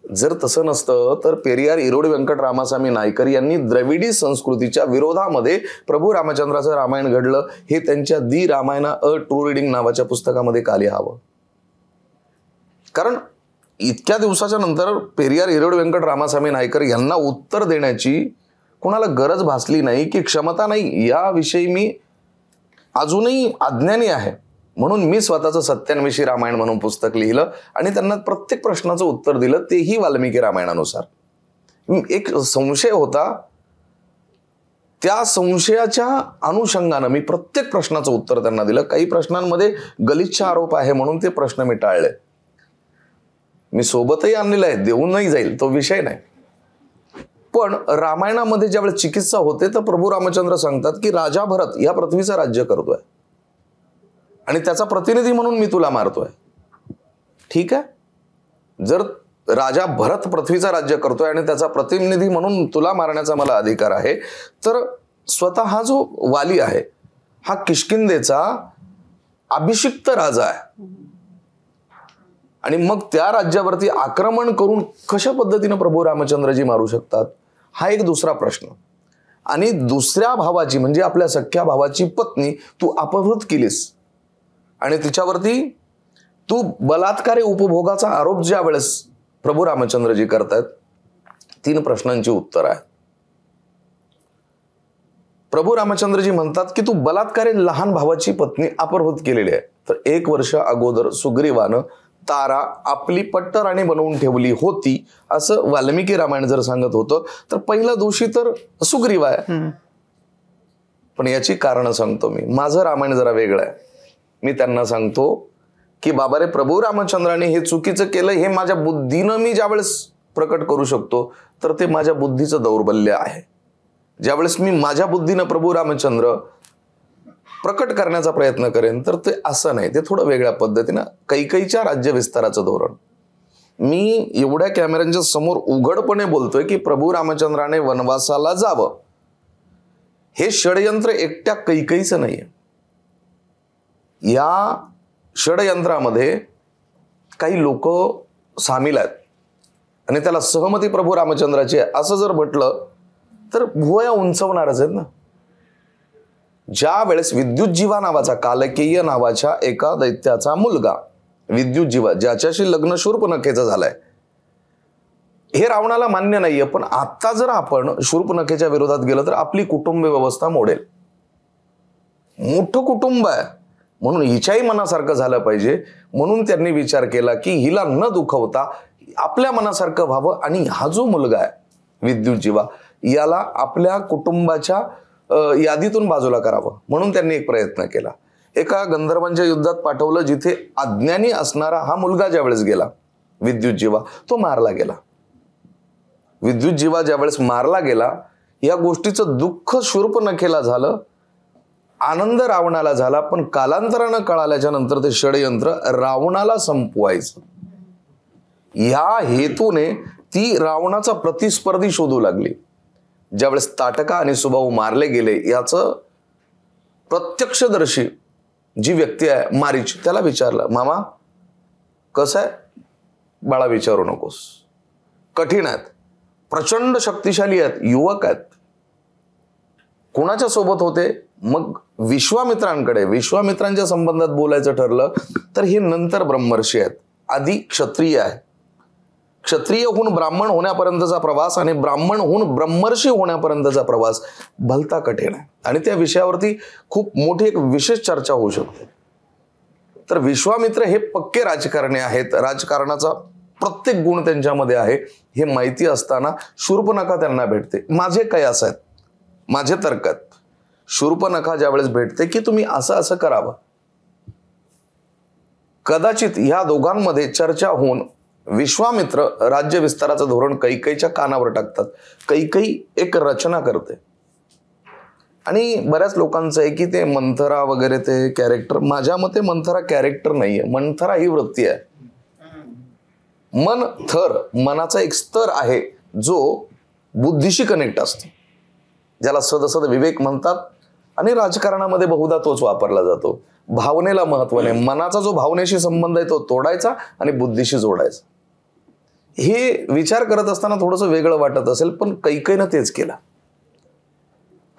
जर तसं नसतं तर पेरियार इरोड व्यंकट रामासामी नायकर यांनी द्रविडी संस्कृतीच्या विरोधामध्ये प्रभू रामचंद्राचं रामायण घडलं हे त्यांच्या दी रामायणा अ ट्रू रीडिंग नावाच्या पुस्तकामध्ये का लिहावं? कारण इतक्या दिवसाच्या नंतर पेरियार हिरड व्यंकट रामास्वामी नायकर यांना उत्तर देण्याची कोणाला गरज भासली नाही की क्षमता नाही, याविषयी मी अजूनही अज्ञानी आहे. म्हणून मी स्वतःचं 97 रामायण म्हणून पुस्तक लिहिलं आणि त्यांना प्रत्येक प्रश्नाचं उत्तर दिलं, तेही वाल्मिकी रामायणानुसार. एक संशय होता, त्या संशयाच्या अनुषंगानं मी प्रत्येक प्रश्नाचं उत्तर त्यांना दिलं. काही प्रश्नांमध्ये गलिच्छ आरोप आहे म्हणून ते प्रश्न मी टाळले. मी सोबतही आणलेलं आहे, देऊनही जाईल, तो विषय नाही. पण रामायणामध्ये ज्यावेळेस चिकित्सा होते तर प्रभू रामचंद्र सांगतात की राजा भरत या पृथ्वीचं राज्य करतोय आणि त्याचा प्रतिनिधी म्हणून मी तुला मारतोय. ठीक आहे, जर राजा भरत पृथ्वीचं राज्य करतोय आणि त्याचा प्रतिनिधी म्हणून तुला मारण्याचा मला अधिकार आहे, तर स्वतः हा जो वाली आहे हा किष्किंधेचा अभिषिक्त राजा आहे आणि मग त्या राज्यावरती आक्रमण करून कशा पद्धतीने प्रभू रामचंद्रजी मारू शकतात, हा एक दुसरा प्रश्न. आणि दुसऱ्या भावाची म्हणजे आपल्या सख्या भावाची पत्नी तू अपहृत केलीस आणि तिच्यावरती तू बलात्कारी उपभोगाचा आरोप ज्या वेळेस प्रभू रामचंद्रजी करतात, 3 प्रश्नांची उत्तर आहे. प्रभू रामचंद्रजी म्हणतात की तू बलात्कारी लहान भावाची पत्नी अपहृत केलेली आहे. तर 1 वर्ष अगोदर सुग्रीवानं तारा आपली पट्टराणी बनवून ठेवली होती असं वाल्मिकी रामायण जर सांगत होतं, तर पहिला दोषी तर सुग्रीव आहे. पण याची कारण सांगतो मी. माझं रामायण जरा वेगळं आहे. मी त्यांना सांगतो की बाबा रे, प्रभू रामचंद्राने हे चुकीचं केलं हे माझ्या बुद्धीनं मी ज्यावेळेस प्रकट करू शकतो तर ते माझ्या बुद्धीचं दौर्बल्य आहे. ज्यावेळेस मी माझ्या बुद्धीनं प्रभू रामचंद्र प्रकट करण्याचा प्रयत्न करेन तर ते असं नाही, ते थोडं वेगळ्या पद्धतीनं कैकईच्या राज्य विस्ताराचं धोरण. मी एवढ्या कॅमेऱ्यांच्या समोर उघडपणे बोलतोय की प्रभू रामचंद्राने वनवासाला जावं हे षडयंत्र एकट्या कैकईचं नाहीये. या षडयंत्रामध्ये काही लोक सामील आहेत आणि त्याला सहमती प्रभू रामचंद्राची आहे असं जर म्हटलं तर भुवया उंचवणारच आहेत ना. ज्या वेळेस विद्युतजीवा नावाचा कालकेय नावाच्या एका दैत्याचा मुलगा विद्युतजीवा ज्याच्याशी लग्न शूर्पणखेचं झालंय, हे रावणाला मान्य नाहीये. पण आता जर आपण शूर्पणखेच्या विरोधात गेलं तर आपली कुटुंब व्यवस्था मोडेल. मोठं कुटुंब आहे म्हणून हिच्याही मनासारखं झालं पाहिजे, म्हणून त्यांनी विचार केला की हिला न दुखवता आपल्या मनासारखं व्हावं आणि हा जो मुलगा आहे विद्युतजीवा याला आपल्या कुटुंबाच्या यादीतून बाजूला करावं. म्हणून त्यांनी एक प्रयत्न केला. एका गंधर्वांच्या युद्धात पाठवलं जिथे अज्ञानी असणारा हा मुलगा ज्यावेळेस गेला विद्युतजीवा, तो मारला गेला. विद्युतजीवा ज्यावेळेस मारला गेला, या गोष्टीचं दुःख शूर्पणखेला झालं, आनंद रावणाला झाला. पण कालांतरानं कळाल्याच्या नंतर ते षडयंत्र रावणाला संपवायचं या हेतूने ती रावणाचा प्रतिस्पर्धी शोधू लागली. ज्यावेळेस ताटका आणि सुबाहू मारले गेले, याचं प्रत्यक्षदर्शी जी व्यक्ती आहे मारीच, त्याला विचारलं, मामा कसं आहे? बाळा विचारू नकोस, कठीण आहेत, प्रचंड शक्तिशाली आहेत, युवक आहेत. कोणाच्या सोबत होते? मग विश्वामित्रांकडे. विश्वामित्रांच्या संबंधात बोलायचं ठरलं तर हे नंतर ब्रह्मर्षी आहेत, आधी क्षत्रिय आहे. क्षत्रियहून ब्राह्मण होण्यापर्यंतचा प्रवास आणि ब्राह्मणहून ब्रह्मर्षी होण्यापर्यंतचा प्रवास भलता कठीण आहे आणि त्या विषयावरती खूप मोठी एक विशेष चर्चा होऊ शकते. तर विश्वामित्र हे पक्के राजकारणी आहेत, राजकारणाचा प्रत्येक गुण त्यांच्यामध्ये आहे हे माहिती असताना शूर्पणखा त्यांना भेटते. माझे कयास आहेत, माझे तर्क आहेत. शूर्पणखा ज्यावेळेस भेटते की तुम्ही असं असं करावं, कदाचित ह्या दोघांमध्ये चर्चा होऊन विश्वामित्र राज्य विस्ताराचं धोरण कैकईच्या कानावर टाकतात. कैकई एक रचना करते आणि बऱ्याच लोकांचं आहे की ते मंथरा वगैरे ते कॅरेक्टर. माझ्या मते मंथरा कॅरेक्टर नाहीये, मंथरा ही वृत्ती आहे. मन थर, मनाचा एक स्तर आहे जो बुद्धीशी कनेक्ट असतो, ज्याला सदसद विवेक म्हणतात आणि राजकारणामध्ये बहुधा तोच वापरला जातो. भावनेला महत्व नाही, मनाचा जो भावनेशी संबंध आहे तो तोडायचा आणि बुद्धीशी जोडायचा. हे विचार करत असताना थोडंसं वेगळं वाटत असेल, पण कैकईनं तेच केलं.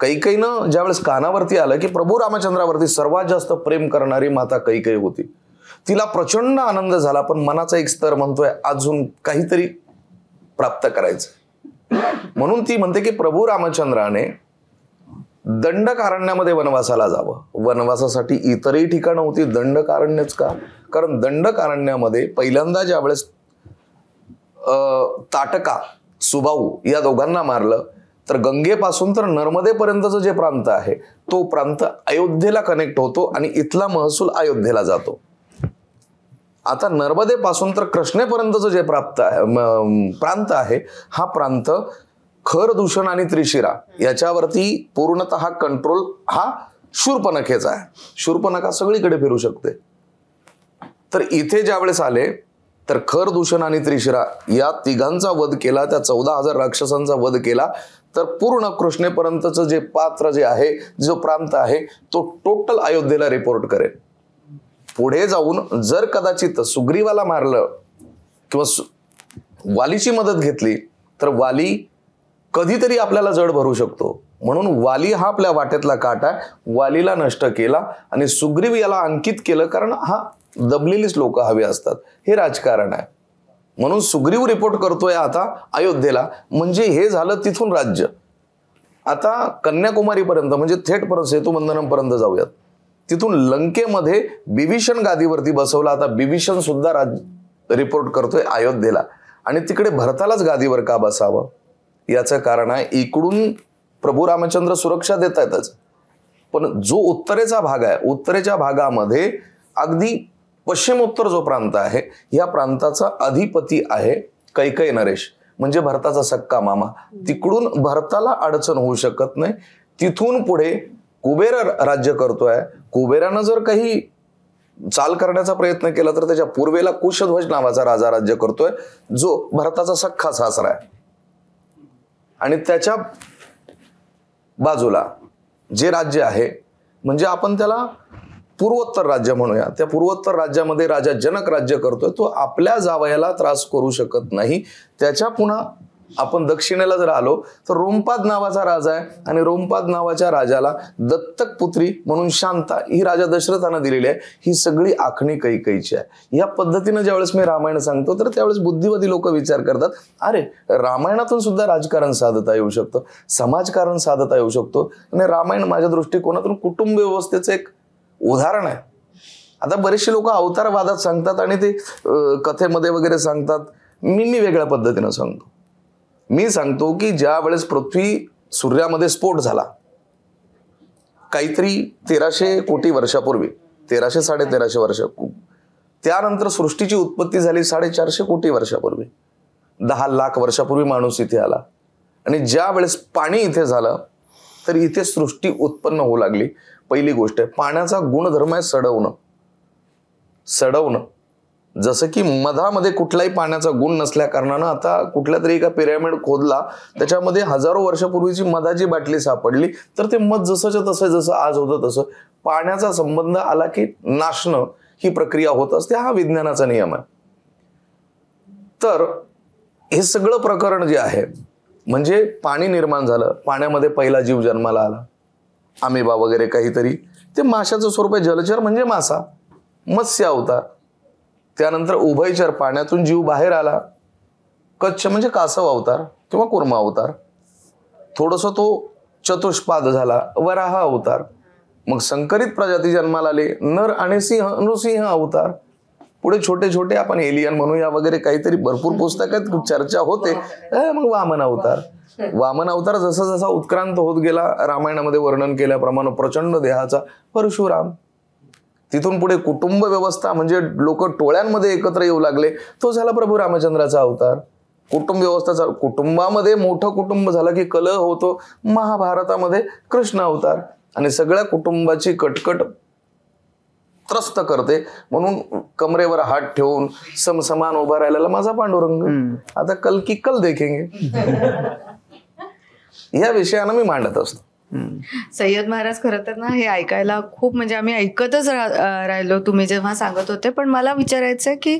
कैकईनं ज्यावेळेस कानावरती आलं की प्रभू रामचंद्रावरती सर्वात जास्त प्रेम करणारी माता कैकई होती, तिला प्रचंड आनंद झाला, पण मनाचा एक स्तर म्हणतोय अजून काहीतरी प्राप्त करायचं. म्हणून ती म्हणते की प्रभू रामचंद्राने दंडकारण्यामध्ये वनवासाला जावं. वनवासासाठी इतरही ठिकाणं होती, दंडकारण्यच का? कारण दंडकारण्यामध्ये पहिल्यांदा ज्यावेळेस ताटका सुबाहू या दोघांना मारलं, तर गंगेपासून तर नर्मदेपर्यंतचं जे प्रांत आहे तो प्रांत अयोध्येला कनेक्ट होतो आणि इथला महसूल अयोध्येला जातो. आता नर्मदेपासून तर कृष्णेपर्यंतचं जे प्रांत आहे हा प्रांत खरदूषण आणि त्रिशिरा याच्यावरती पूर्णतः कंट्रोल हा शूर्पणखेचा आहे. शूर्पणखा सगळीकडे फिरू शकते. तर इथे ज्यावेळेस आले तर खरदूषण आणि त्रिशिरा या तिघांचा वध केला, त्या 14,000 राक्षसांचा वध केला, तर पूर्ण कृष्णेपर्यंतचं जे पात्र जे आहे, जो प्रांत आहे तो टोटल अयोध्येला रिपोर्ट करेल. पुढे जाऊन जर कदाचित सुग्रीवाला मारलं किंवा वालीची मदत घेतली तर वाली कधीतरी आपल्याला जड भरू शकतो. म्हणून वाली हा आपल्या वाटेतला काटा आहे, वालीला नष्ट केला आणि सुग्रीव याला अंकित केलं, कारण हा दबलेलीच लोक हवे असतात, हे राजकारण आहे. म्हणून सुग्रीव रिपोर्ट करतोय आता अयोध्येला, म्हणजे हे झालं तिथून राज्य. आता कन्याकुमारीपर्यंत म्हणजे थेट परत सेतुबंधनमपर्यंत जाऊयात. तिथून लंकेमध्ये बिभीषण गादीवरती बसवला. आता बिभीषण सुद्धा रिपोर्ट करतोय अयोध्येला, आणि तिकडे भरतालाच गादीवर का बसावं याचं कारण आहे इकडून प्रभू रामचंद्र सुरक्षा देत आहेतच, पण जो उत्तरेचा भाग आहे, उत्तरेच्या भागामध्ये अगदी पश्चिमोत्तर जो प्रांत आहे या प्रांताचा अधिपती आहे कैकेयी नरेश, म्हणजे भरताचा सक्का मामा. तिकडून भरताला अडचण होऊ शकत नाही. तिथून पुढे कुबेर राज्य करतोय. कुबेरानं जर काही चाल करण्याचा प्रयत्न केला तर त्याच्या पूर्वेला कुशध्वज नावाचा राजा राज्य करतोय, जो भरताचा सख्खा सासरा आहे. आणि त्याच्या बाजूला जे राज्य आहे म्हणजे आपण त्याला पूर्वोत्तर राज्य म्हणूया, त्या पूर्वोत्तर राज्यामध्ये राजा जनक राज्य करतोय. तो आपल्या जावयाला त्रास करू शकत नाही. त्याच्या पुन्हा आपण दक्षिणेला जर आलो तर रोमपाद नावाचा राजा आहे, आणि रोमपाद नावाच्या राजाला दत्तक पुत्री म्हणून शांता ही राजा दशरथानं दिलेली आहे. ही सगळी आखणी कैकेयीची आहे. या पद्धतीनं ज्यावेळेस मी रामायण सांगतो तर त्यावेळेस बुद्धिवादी लोक विचार करतात, अरे रामायणातून सुद्धा राजकारण साधता येऊ शकतं, समाजकारण साधता येऊ शकतो. आणि रामायण माझ्या दृष्टिकोनातून कुटुंब व्यवस्थेचं एक उदाहरण आहे. आता बरेचसे लोक अवतारवादात सांगतात आणि ते कथेमध्ये वगैरे सांगतात. मी वेगळ्या पद्धतीनं सांगतो. मी सांगतो की ज्या वेळेस पृथ्वी सूर्यामध्ये स्फोट झाला काहीतरी 1300 कोटी वर्षापूर्वी, 1300-1350 वर्ष, त्यानंतर सृष्टीची उत्पत्ती झाली 450 कोटी वर्षापूर्वी. 10 लाख वर्षापूर्वी माणूस इथे आला, आणि ज्या वेळेस पाणी इथे झालं तर इथे सृष्टी उत्पन्न होऊ लागली. पहिली गोष्ट आहे, पाण्याचा गुणधर्म आहे सडवणं. जसं की मधामध्ये कुठलाही पाण्याचा गुण नसल्या कारणानं आता कुठल्या तरी एका पिरॅमिड खोदला, त्याच्यामध्ये हजारो वर्षापूर्वीची मधाची बाटली सापडली, तर ते मध जसंच्या तसं जसं आज होतं तसं पाण्याचा संबंध आला की नाशणं ही प्रक्रिया होत असते. हा विज्ञानाचा नियम आहे. तर हे सगळं प्रकरण जे आहे म्हणजे पाणी निर्माण झालं, पाण्यामध्ये पहिला जीव जन्माला आला, अमेबा वगैरे काहीतरी, ते माशाचं स्वरूप आहे. जलचर म्हणजे मासा, मत्स्य अवतार. त्यानंतर उभयचर, पाण्यातून जीव बाहेर आला, कच्छ म्हणजे कासव अवतार किंवा कुर्मा अवतार. थोडस तो चतुष्पाद झाला, वराह अवतार. मग संकरित प्रजाती जन्माला आले, नर आणि नृसिंह अवतार. पुढे छोटे छोटे आपण एलियन म्हणूया वगैरे काहीतरी भरपूर पुस्तकात चर्चा होते. मग वामन अवतार. वामन अवतार जसा जसा उत्क्रांत होत गेला, रामायणामध्ये वर्णन केल्याप्रमाणे प्रचंड देहाचा परशुराम. तिथून पुढे कुटुंब व्यवस्था म्हणजे लोक टोळ्यांमध्ये एकत्र येऊ लागले, तो झाला प्रभू रामचंद्राचा अवतार. कुटुंब व्यवस्था, कुटुंबामध्ये मोठं कुटुंब झालं की कलह होतो, महाभारतामध्ये कृष्ण अवतार. आणि सगळ्या कुटुंबाची कटकट त्रस्त करते म्हणून कमरेवर हात ठेवून समसमान उभा राहिलेला माझा पांडुरंग. आता कल की कल देखेंगे या विषयानं मी मांडत असतो. सय्यद महाराज, खरं तर ना हे ऐकायला खूप, म्हणजे आम्ही ऐकतच राहिलो तुम्ही जेव्हा सांगत होते. पण मला विचारायचं आहे की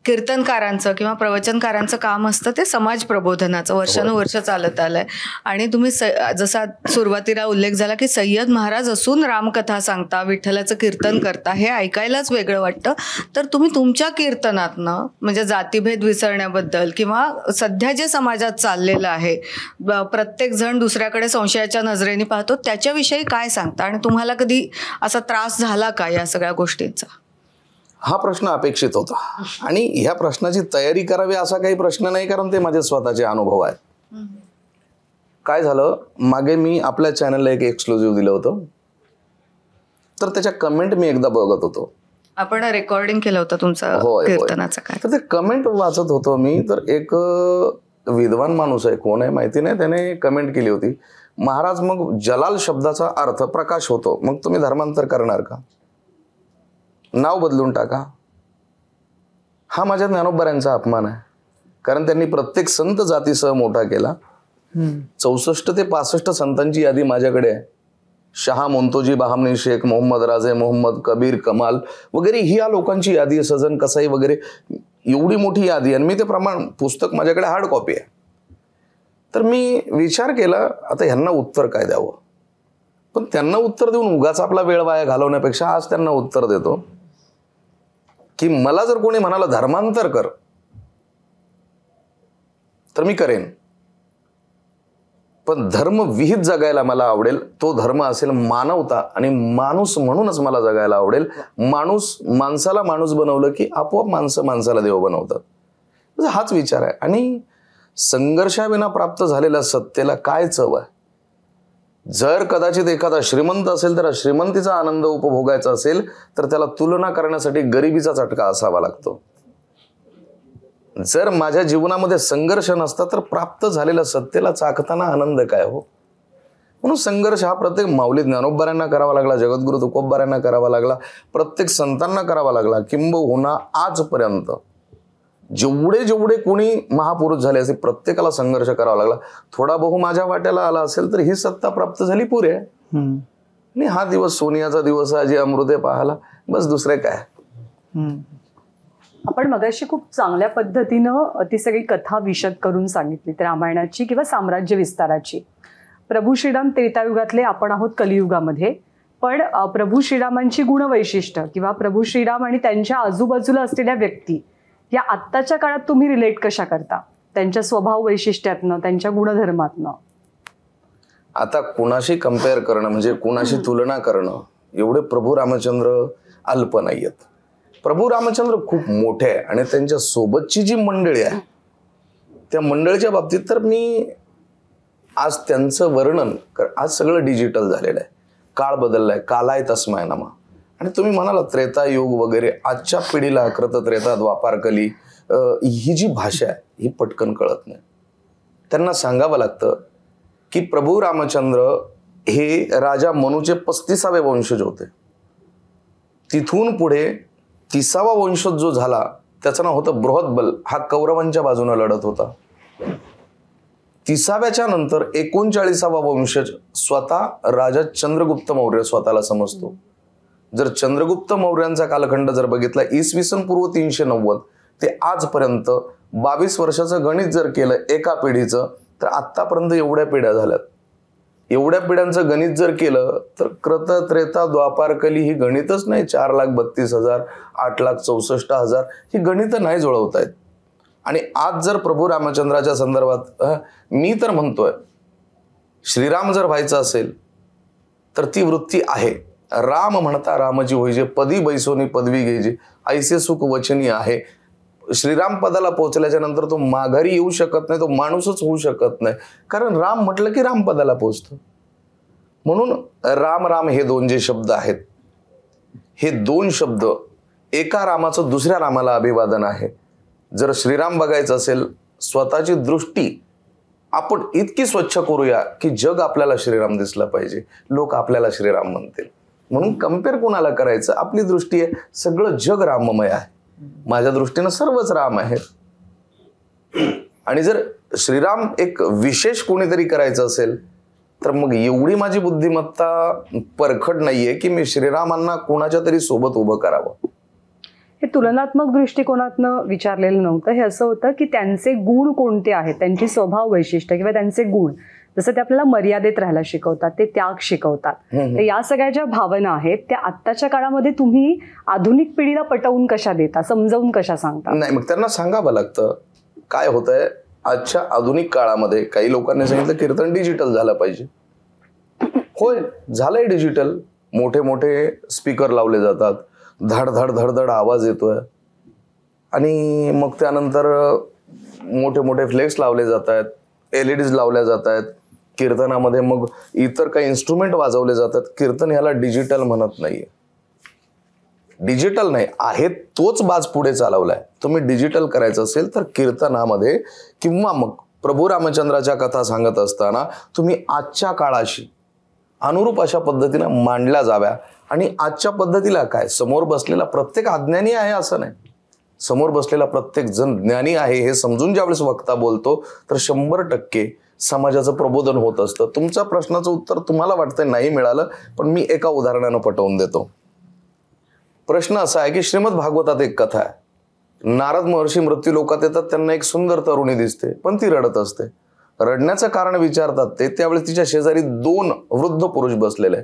कीर्तनकारांचं किंवा प्रवचनकारांचं काम असतं ते समाज प्रबोधनाचं वर्षानुवर्ष चालत आलंय. आणि तुम्ही जसा सुरुवातीला उल्लेख झाला की सय्यद महाराज असून रामकथा सांगता, विठ्ठलाचं कीर्तन करता, हे ऐकायलाच वेगळं वाटतं. तर तुम्ही तुमच्या कीर्तनातनं म्हणजे जातीभेद विसरण्याबद्दल किंवा सध्या जे समाजात चाललेलं आहे, प्रत्येक जण दुसऱ्याकडे संशयाच्या नजरेने पाहतो, त्याच्याविषयी काय सांगता? आणि तुम्हाला कधी असा त्रास झाला का या सगळ्या गोष्टींचा? हा प्रश्न अपेक्षित होता आणि ह्या प्रश्नाची तयारी करावी असा काही प्रश्न नाही, कारण ते माझे स्वतःचे अनुभव आहेत. काय झालं, मागे मी आपल्या चॅनलला एक एक्सक्लुझिव्ह दिलं होतं, तर त्याच्या कमेंट मी एकदा बघत होतो. आपण रेकॉर्डिंग केलं होतं तुमचं कीर्तनाचं काय? तर ते कमेंट वाचत होतो मी, तर एक विद्वान माणूस आहे, कोण आहे माहिती नाही, त्याने कमेंट केली होती, महाराज मग जलाल शब्दाचा अर्थ प्रकाश होतो, मग तुम्ही धर्मांतर करणार का? नाव बदलून टाका. हा माझ्या ज्ञानोबऱ्यांचा अपमान आहे, कारण त्यांनी प्रत्येक संत जातीसह मोठा केला. 64 ते 65 संतांची यादी माझ्याकडे आहे. शहा मोंतोजी, बहामनी शेख, मोहम्मद राजे, मोहम्मद कबीर, कमाल वगैरे ही या लोकांची यादी आहे. सजन कसाई वगैरे एवढी मोठी यादी, आणि मी ते प्रमाण पुस्तक माझ्याकडे हार्ड कॉपी आहे. तर मी विचार केला, आता ह्यांना उत्तर काय द्यावं. पण त्यांना उत्तर देऊन उगाच आपला वेळ वाया घालवण्यापेक्षा आज त्यांना उत्तर देतो की मला जर कोणी म्हणाला धर्मांतर कर, तर मी करेन, पण धर्म विहित जगायला मला आवडेल. तो धर्म असेल मानवता, आणि माणूस म्हणूनच मला जगायला आवडेल. माणसाला माणूस बनवलं की आपोआप माणसं माणसाला देव बनवतात, हाच विचार आहे. आणि संघर्षाविना प्राप्त झालेल्या सत्तेला काय चव आहे? जर कदाचित एखादा श्रीमंत असेल, तर श्रीमंतीचा आनंद उपभोगायचा असेल, तर त्याला तुलना करण्यासाठी गरिबीचा चटका असावा लागतो. जर माझ्या जीवनामध्ये संघर्ष नसता, तर प्राप्त झालेल्या सत्तेला चाखताना आनंद काय हो? म्हणून संघर्ष हा प्रत्येक माऊली ज्ञानोबऱ्यांना करावा लागला, जगद्गुरु तुकोबऱ्यांना करावा लागला, प्रत्येक संतांना करावा लागला. किंबहुना आजपर्यंत जेवढे कोणी महापुरुष झाले असे प्रत्येकाला संघर्ष करावा लागला. थोडा बहु माझ्या वाट्याला आला असेल तर ही सत्ता प्राप्त झाली पुरे. आणि हा दिवस सोनियाचा दिवस आहे, जे अमृते पाहाला, बस दुसरे काय. आपण मगाशी खूप चांगल्या पद्धतीनं ती सगळी कथा विशद करून सांगितली, रामायणाची किंवा साम्राज्य विस्ताराची. प्रभू श्रीराम त्रेतायुगातले, आपण आहोत कलियुगामध्ये. पण प्रभू श्रीरामांची गुणवैशिष्ट्य किंवा प्रभू श्रीराम आणि त्यांच्या आजूबाजूला असलेल्या व्यक्ती या आत्ताच्या काळात तुम्ही रिलेट कशा करता? त्यांच्या स्वभाव वैशिष्ट्यातनं, त्यांच्या गुणधर्मातनं. आता कुणाशी कम्पेअर करणं म्हणजे कुणाशी तुलना करणं, एवढे प्रभू रामचंद्र अल्प नाहीयेत. प्रभू रामचंद्र खूप मोठे आहे, आणि त्यांच्या सोबतची जी मंडळी आहे त्या मंडळीच्या बाबतीत तर मी आज त्यांचं वर्णन आज सगळं डिजिटल झालेलं आहे, काळ बदललाय, कालाय तस्माय नमा. आणि तुम्ही म्हणाला त्रेतायुग वगैरे, आजच्या पिढीला कृत त्रेता द्वापार कली ही जी भाषा आहे ही पटकन कळत नाही. त्यांना सांगावं लागतं की प्रभू रामचंद्र हे राजा मनूचे 35वे वंशज होते. तिथून पुढे 30वा वंशज जो झाला त्याचं नाव होतं बृहद्बल. हा कौरवांच्या बाजूने लढत होता. 30व्याच्या नंतर 39वा वंशज स्वतः राजा चंद्रगुप्त मौर्य स्वतःला समजतो. जर चंद्रगुप्त मौर्यांचा कालखंड जर बघितला, इसवी सन पूर्व 390 ते आजपर्यंत 22 वर्षाचं गणित जर केलं एका पिढीचं, तर आत्तापर्यंत एवढ्या पिढ्या झाल्यात. एवढ्या पिढ्यांचं गणित जर केलं तर कृत त्रेता द्वापार कली ही गणितच नाही. 4,32,000, 8,64,000 ही गणित नाही जुळवता येत. आणि आज जर प्रभू रामचंद्राच्या संदर्भात मी तर म्हणतोय, श्रीराम जर व्हायचं असेल तर ती वृत्ती आहे. राम म्हणता रामजी होईजे, पदी बैसोनी पदवी घ्यायची, ऐसे सुख वचनी आहे. श्रीराम पदाला पोहोचल्याच्या नंतर तो माघारी येऊ शकत नाही, तो माणूसच होऊ शकत नाही, कारण राम म्हटलं की राम पदाला पोहोचतो. म्हणून राम राम हे दोन जे शब्द आहेत, हे दोन शब्द एका रामाचं दुसऱ्या रामाला अभिवादन आहे. जर श्रीराम बघायचं असेल, स्वतःची दृष्टी आपण इतकी स्वच्छ करूया की जग आपल्याला श्रीराम दिसलं पाहिजे, लोक आपल्याला श्रीराम म्हणतील. म्हणून कम्पेअर कोणाला करायचं? आपली दृष्टी आहे सगळं जग राममय आहे, माझ्या दृष्टीनं सर्वच राम आहेत. आणि जर श्रीराम एक विशेष कोणीतरी करायचं असेल तर मग एवढी माझी बुद्धिमत्ता परखड नाहीये की मी श्रीरामांना कोणाच्या तरी सोबत उभं करावं. हे तुलनात्मक दृष्टिकोनातनं विचारलेलं नव्हतं. हे असं होतं की त्यांचे गुण कोणते आहेत, त्यांची स्वभाव वैशिष्ट्य किंवा त्यांचे गुण, जसं ते आपल्याला मर्यादेत राहायला शिकवतात, ते त्याग शिकवतात. तर या सगळ्या ज्या भावना आहेत त्या आत्ताच्या काळामध्ये तुम्ही आधुनिक पिढीला पटवून कशा देता, समजावून कशा सांगता? नाही, मग त्यांना सांगावं लागतं. काय होतंय आजच्या आधुनिक काळामध्ये, काही लोकांनी सांगितलं कीर्तन डिजिटल झालं पाहिजे. होय, झालंय डिजिटल. मोठे मोठे स्पीकर लावले जातात, धड धड धडधड आवाज येतोय, आणि मग त्यानंतर मोठे मोठे फ्लेक्स लावले जात आहेत, LED लावल्या जात आहेत कीर्तनामध्ये. मग इतर काही इन्स्ट्रुमेंट वाजवले जातात. कीर्तन ह्याला डिजिटल म्हणत नाहीये. डिजिटल नाही आहे, तोच बाज पुढे चालवलाय. तुम्ही डिजिटल करायचं असेल तर कीर्तनामध्ये किंवा मग प्रभू रामचंद्राच्या कथा सांगत असताना तुम्ही आजच्या काळाशी अनुरूप अशा पद्धतीनं मांडल्या जाव्या. आणि आजच्या पद्धतीला काय, समोर बसलेला प्रत्येक अज्ञानी आहे असं नाही, समोर बसलेला प्रत्येक जण ज्ञानी आहे हे समजून ज्यावेळेस वक्ता बोलतो तर 100% समाजाचं प्रबोधन होत असतं. तुमच्या प्रश्नाचं उत्तर तुम्हाला वाटतंय नाही मिळालं, पण मी एका उदाहरणानं पटवून देतो. प्रश्न असा आहे की श्रीमद भागवतात एक कथा आहे. नारद महर्षी मृत्यू लोकात येतात, त्यांना एक सुंदर तरुणी दिसते, पण ती रडत असते. रडण्याचं कारण विचारतात ते, त्यावेळेस तिच्या शेजारी 2 वृद्ध पुरुष बसलेले.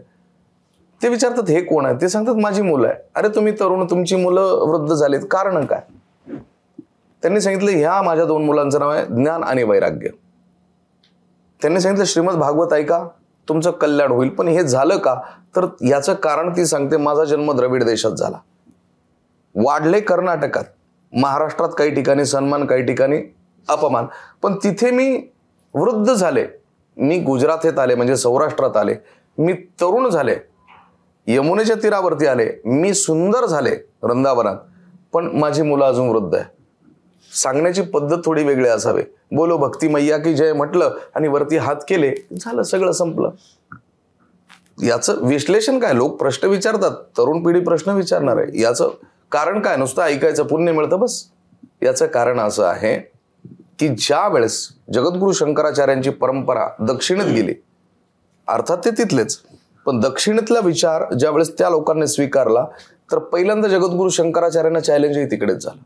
ते विचारतात हे कोण आहे? ते सांगतात माझी मुलं आहे. अरे तुम्ही तरुण, तुमची मुलं वृद्ध झालीत, कारण काय? त्यांनी सांगितलं ह्या माझ्या 2 मुलांचं नाव आहे ज्ञान आणि वैराग्य. त्यांनी सांगितलं श्रीमद भागवत ऐका, तुमचं कल्याण होईल. पण हे झालं का, तर याचं कारण ती सांगते माझा जन्म द्रविड देशात झाला, वाढले कर्नाटकात, महाराष्ट्रात काही ठिकाणी सन्मान, काही ठिकाणी अपमान, पण तिथे मी वृद्ध झाले. मी गुजरातेत आले म्हणजे सौराष्ट्रात आले, मी तरुण झाले, यमुनेच्या तीरावरती आले, मी सुंदर झाले वृंदावनात, पण माझी मुलं अजून वृद्ध आहे. सांगण्याची पद्धत थोडी वेगळी असावी. बोलो भक्ती मैया की जय म्हटलं आणि वरती हात केले, झालं, सगळं संपलं. याचं विश्लेषण काय? लोक प्रश्न विचारतात, तरुण पिढी प्रश्न विचारणार आहे. याचं कारण काय? नुसतं ऐकायचं पुण्य मिळतं बस? याचं कारण असं आहे की ज्या वेळेस जगद्गुरु शंकराचार्यांची परंपरा दक्षिणेत गेली, अर्थात ते तिथलेच, पण दक्षिणेतला विचार ज्या वेळेस त्या लोकांनी स्वीकारला तर पहिल्यांदा जगद्गुरु शंकराचार्यांना चॅलेंजही तिकडेच झालं.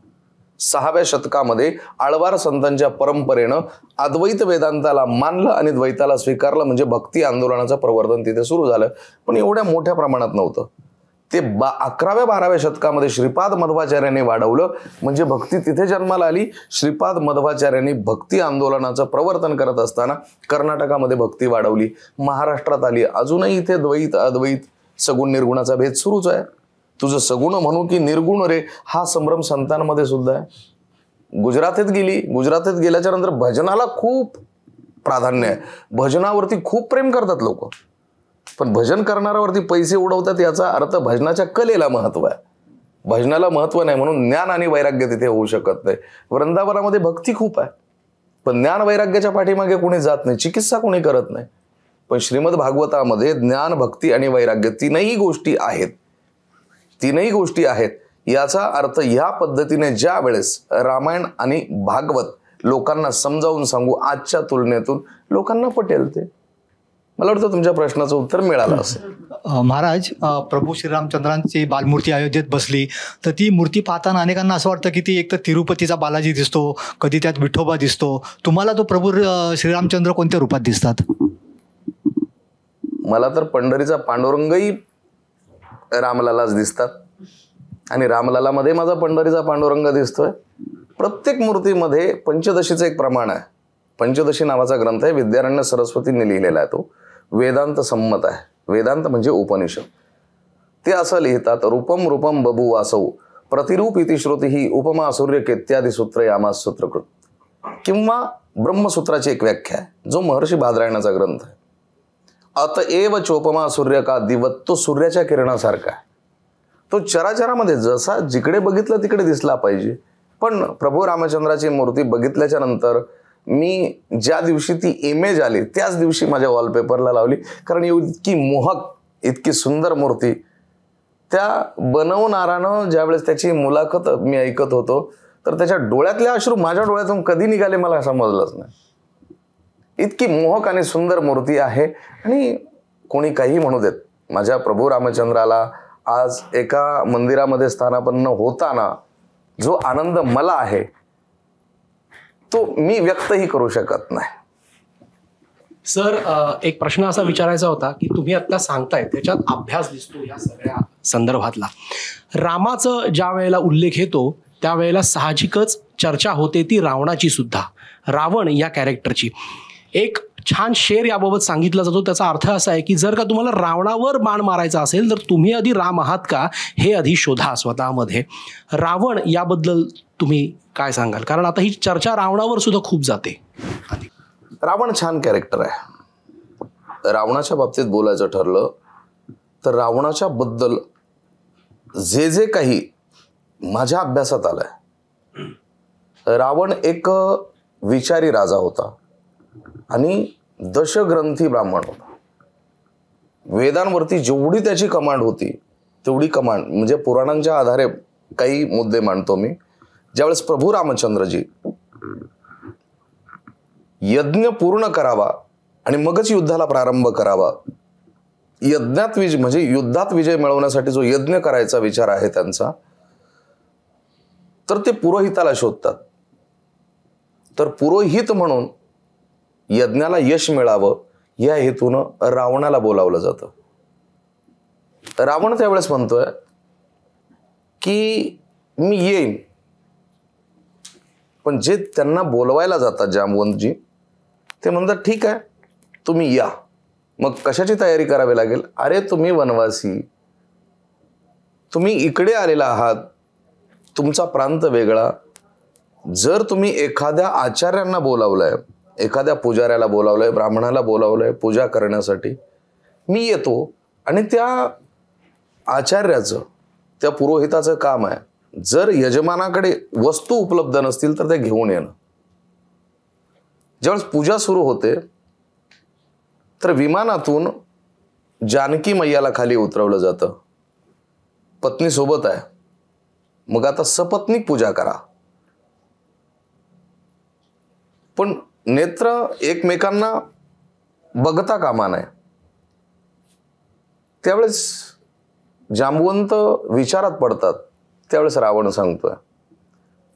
6व्या शतकामध्ये आळवार संतांच्या परंपरेनं अद्वैत वेदांताला मानलं आणि द्वैताला स्वीकारलं, म्हणजे भक्ती आंदोलनाचं प्रवर्तन तिथे सुरू झालं. पण एवढ्या मोठ्या प्रमाणात नव्हतं ते. 11व्या-12व्या शतकामध्ये श्रीपाद मध्वाचार्यांनी वाढवलं, म्हणजे भक्ती तिथे जन्माला आली. श्रीपाद मध्वाचार्यांनी भक्ती आंदोलनाचं प्रवर्तन करत असताना कर्नाटकामध्ये भक्ती वाढवली, महाराष्ट्रात आली. अजूनही इथे द्वैत अद्वैत सगुण निर्गुणाचा भेद सुरूच आहे. तुझं सगुण म्हणू की निर्गुण रे, हा संभ्रम संतांमध्ये सुद्धा आहे. गुजरातेत गेली, गुजरातेत गेल्याच्या नंतर भजनाला खूप प्राधान्य आहे, भजनावरती खूप प्रेम करतात लोक. पण भजन करणाऱ्यावरती पैसे उडवतात, याचा अर्थ भजनाच्या कलेला महत्व आहे, भजनाला महत्व नाही. म्हणून ज्ञान आणि वैराग्य तिथे होऊ शकत नाही. वृंदावनामध्ये भक्ती खूप आहे, पण ज्ञान वैराग्याच्या पाठीमागे कोणी जात नाही, चिकित्सा कोणी करत नाही. पण श्रीमद भागवतामध्ये ज्ञान, भक्ती आणि वैराग्य तीनही गोष्टी आहेत, तीनही गोष्टी आहेत. याचा अर्थ या पद्धतीने ज्या वेळेस रामायण आणि भागवत लोकांना समजावून सांगू, आजच्या तुलनेतून लोकांना पटेल ते. मला वाटतं तुमच्या प्रश्नाचं उत्तर मिळालं असेल. महाराज, प्रभू श्रीरामचंद्रांची बालमूर्ती अयोध्येत बसली, तर ती मूर्ती पाहताना अनेकांना असं वाटतं की ती एक तर तिरुपतीचा बालाजी दिसतो, कधी त्यात विठोबा दिसतो. तुम्हाला तो प्रभू श्रीरामचंद्र कोणत्या रूपात दिसतात? मला तर पंढरीचा पांडुरंगही रामलालाच दिसतात, आणि रामलालामध्ये माझा पंढरीचा पांडुरंग दिसतोय. प्रत्येक मूर्तीमध्ये पंचदशीचं एक प्रमाण आहे. पंचदशी नावाचा ग्रंथ आहे, विद्यारण्य सरस्वतींनी लिहिलेला आहे. तो वेदांत संमत आहे. वेदांत म्हणजे उपनिषद. ते असं लिहितात, रूपम रूपम बभू वासौ प्रतिरूप इति श्रुती ही उपमा सूर्य इत्यादी सूत्र यामास सूत्रकृत. किंवा ब्रह्मसूत्राची एक व्याख्या आहे, जो महर्षी बादरायणाचा ग्रंथ आहे. अतएव चोपमा सूर्य का दिवत, तो सूर्याच्या किरणासारखा आहे. तो चराचरामध्ये जसा जिकडे बघितलं तिकडे दिसला पाहिजे. पण प्रभू रामचंद्राची मूर्ती बघितल्याच्या नंतर मी ज्या दिवशी ती इमेज आली त्याच दिवशी माझ्या वॉलपेपरला लावली, कारण इतकी मोहक, इतकी सुंदर मूर्ती. त्या बनवणारानं ज्यावेळेस त्याची मुलाखत मी ऐकत होतो तर त्याच्या डोळ्यातले अश्रू माझ्या डोळ्यातून कधी निघाले मला समजलंच नाही. इतकी मोहक आणि सुंदर मूर्ती आहे. आणि कोणी काही म्हणू देत, माझ्या प्रभू रामचंद्राला आज एका मंदिरामध्ये स्थानापन्न होताना जो आनंद मला आहे तो मी व्यक्तही करू शकत नाही. सर, एक प्रश्न असा विचारायचा होता की तुम्ही आता सांगताय त्याच्यात अभ्यास दिसतो या सगळ्या संदर्भातला. रामाचं ज्या वेळेला उल्लेख येतो त्यावेळेला साहजिकच चर्चा होते ती रावणाची सुद्धा, रावण या कॅरेक्टरची. एक छान शेर याबाबत सांगितला जातो, त्याचा अर्थ असा आहे की जर का तुम्हाला रावणावर बाण मारायचा असेल तर तुम्ही आधी राम आहात का हे आधी शोधा स्वतःमध्ये. रावण याबद्दल तुम्ही काय सांगाल, कारण आता ही चर्चा रावणावर सुद्धा खूप जाते. रावण छान कॅरेक्टर आहे. रावणाच्या बाबतीत बोलायचं ठरलं तर रावणाच्या बद्दल जे जे काही माझ्या अभ्यासात आलंय, रावण एक विचारी राजा होता आणि दशग्रंथी ब्राह्मण होता. वेदांवरती जेवढी त्याची कमांड होती तेवढी कमांड, म्हणजे पुराणांच्या आधारे काही मुद्दे मांडतो मी. ज्यावेळेस प्रभू रामचंद्रजी यज्ञ पूर्ण करावा आणि मगच युद्धाला प्रारंभ करावा, यज्ञात विजय म्हणजे युद्धात विजय मिळवण्यासाठी जो यज्ञ करायचा विचार आहे त्यांचा, तर ते पुरोहिताला शोधतात. तर पुरोहित म्हणून यज्ञाला यश मिळावं या हेतूनं रावणाला बोलावलं जातं. रावण त्यावेळेस म्हणतोय की मी येईन, पण जे त्यांना बोलवायला जातात जांबवंतजी ते म्हणतात ठीक आहे तुम्ही या. मग कशाची तयारी करावी लागेल? अरे तुम्ही वनवासी, तुम्ही इकडे आलेला आहात, तुमचा प्रांत वेगळा. जर तुम्ही एखाद्या आचार्यांना बोलावलंय, एखाद्या पुजाऱ्याला बोलावलंय, ब्राह्मणाला बोलावलंय पूजा करण्यासाठी, मी येतो आणि त्या आचार्याचं त्या पुरोहिताचं काम आहे जर यजमानाकडे वस्तू उपलब्ध नसतील तर ते घेऊन येणं. ज्यावेळेस पूजा सुरू होते तर विमानातून जानकी मैयाला खाली उतरवलं जातं. पत्नी सोबत आहे, मग आता सपत्नीक पूजा करा. पण नेत्र एकमेकांना बघता कामा नये. त्यावेळेस जांबवंत विचारात पडतात. त्यावेळेस रावण सांगतोय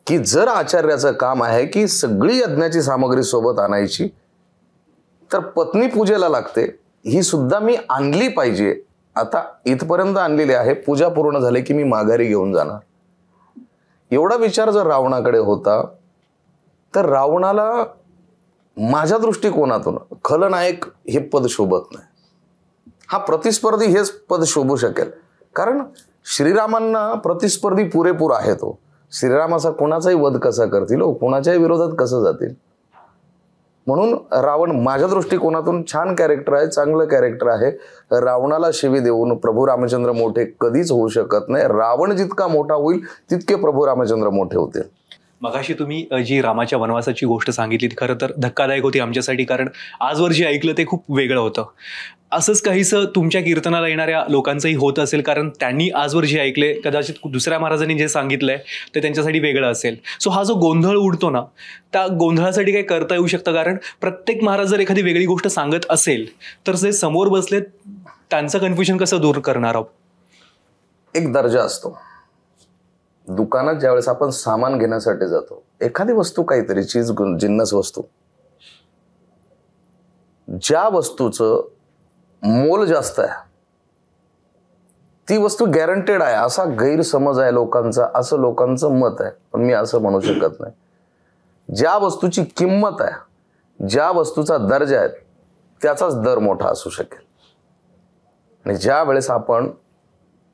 की जर आचार्याचं काम आहे की सगळी यज्ञाची सामग्री सोबत आणायची, तर पत्नी पूजेला लागते, ही सुद्धा मी आणली पाहिजे. आता इथपर्यंत आणलेली आहे, पूजा पूर्ण झाली की मी माघारी घेऊन जाणार. एवढा विचार जर रावणाकडे होता तर रावणाला माझ्या दृष्टिकोनातून खलनायक हे पद शोभत नाही. हा प्रतिस्पर्धी हेच पद शोभू शकेल, कारण श्रीरामांना प्रतिस्पर्धी पुरेपूर आहे. तो श्रीरामाचा कोणाचाही वध कसा करतील, कोणाच्याही विरोधात कसं जातील. म्हणून रावण माझ्या दृष्टिकोनातून छान कॅरेक्टर आहे, चांगलं कॅरेक्टर आहे. रावणाला शिवी देऊन प्रभू रामचंद्र मोठे कधीच होऊ शकत नाही. रावण जितका मोठा होईल तितके प्रभू रामचंद्र मोठे होतील. मगाशी तुम्ही जी रामाच्या वनवासाची गोष्ट सांगितली ती खरं तर धक्कादायक होती आमच्यासाठी, कारण आजवर जे ऐकलं ते खूप वेगळं होतं. असंच काहीसं तुमच्या कीर्तनाला येणाऱ्या लोकांचंही होत असेल, कारण त्यांनी आजवर जे ऐकले कदाचित दुसऱ्या महाराजांनी जे सांगितलंय ते त्यांच्यासाठी वेगळं असेल. सो हा जो गोंधळ उडतो ना, त्या गोंधळासाठी काही करता येऊ शकतं? कारण प्रत्येक महाराज जर एखादी वेगळी गोष्ट सांगत असेल तर जे समोर बसलेत त्यांचं कन्फ्युजन कसं दूर करणार आहोत? एक दर्जा असतो. दुकानात ज्यावेळेस आपण सामान घेण्यासाठी जातो, एखादी वस्तू काहीतरी चीज जिन्नस वस्तू, ज्या वस्तूचं मोल जास्त आहे ती वस्तू गॅरंटेड आहे असा गैरसमज आहे लोकांचा, असं लोकांचं मत आहे. पण मी असं म्हणू शकत नाही. ज्या वस्तूची किंमत आहे, ज्या वस्तूचा दर्जा आहे, त्याचाच दर मोठा असू शकेल. आणि ज्या वेळेस आपण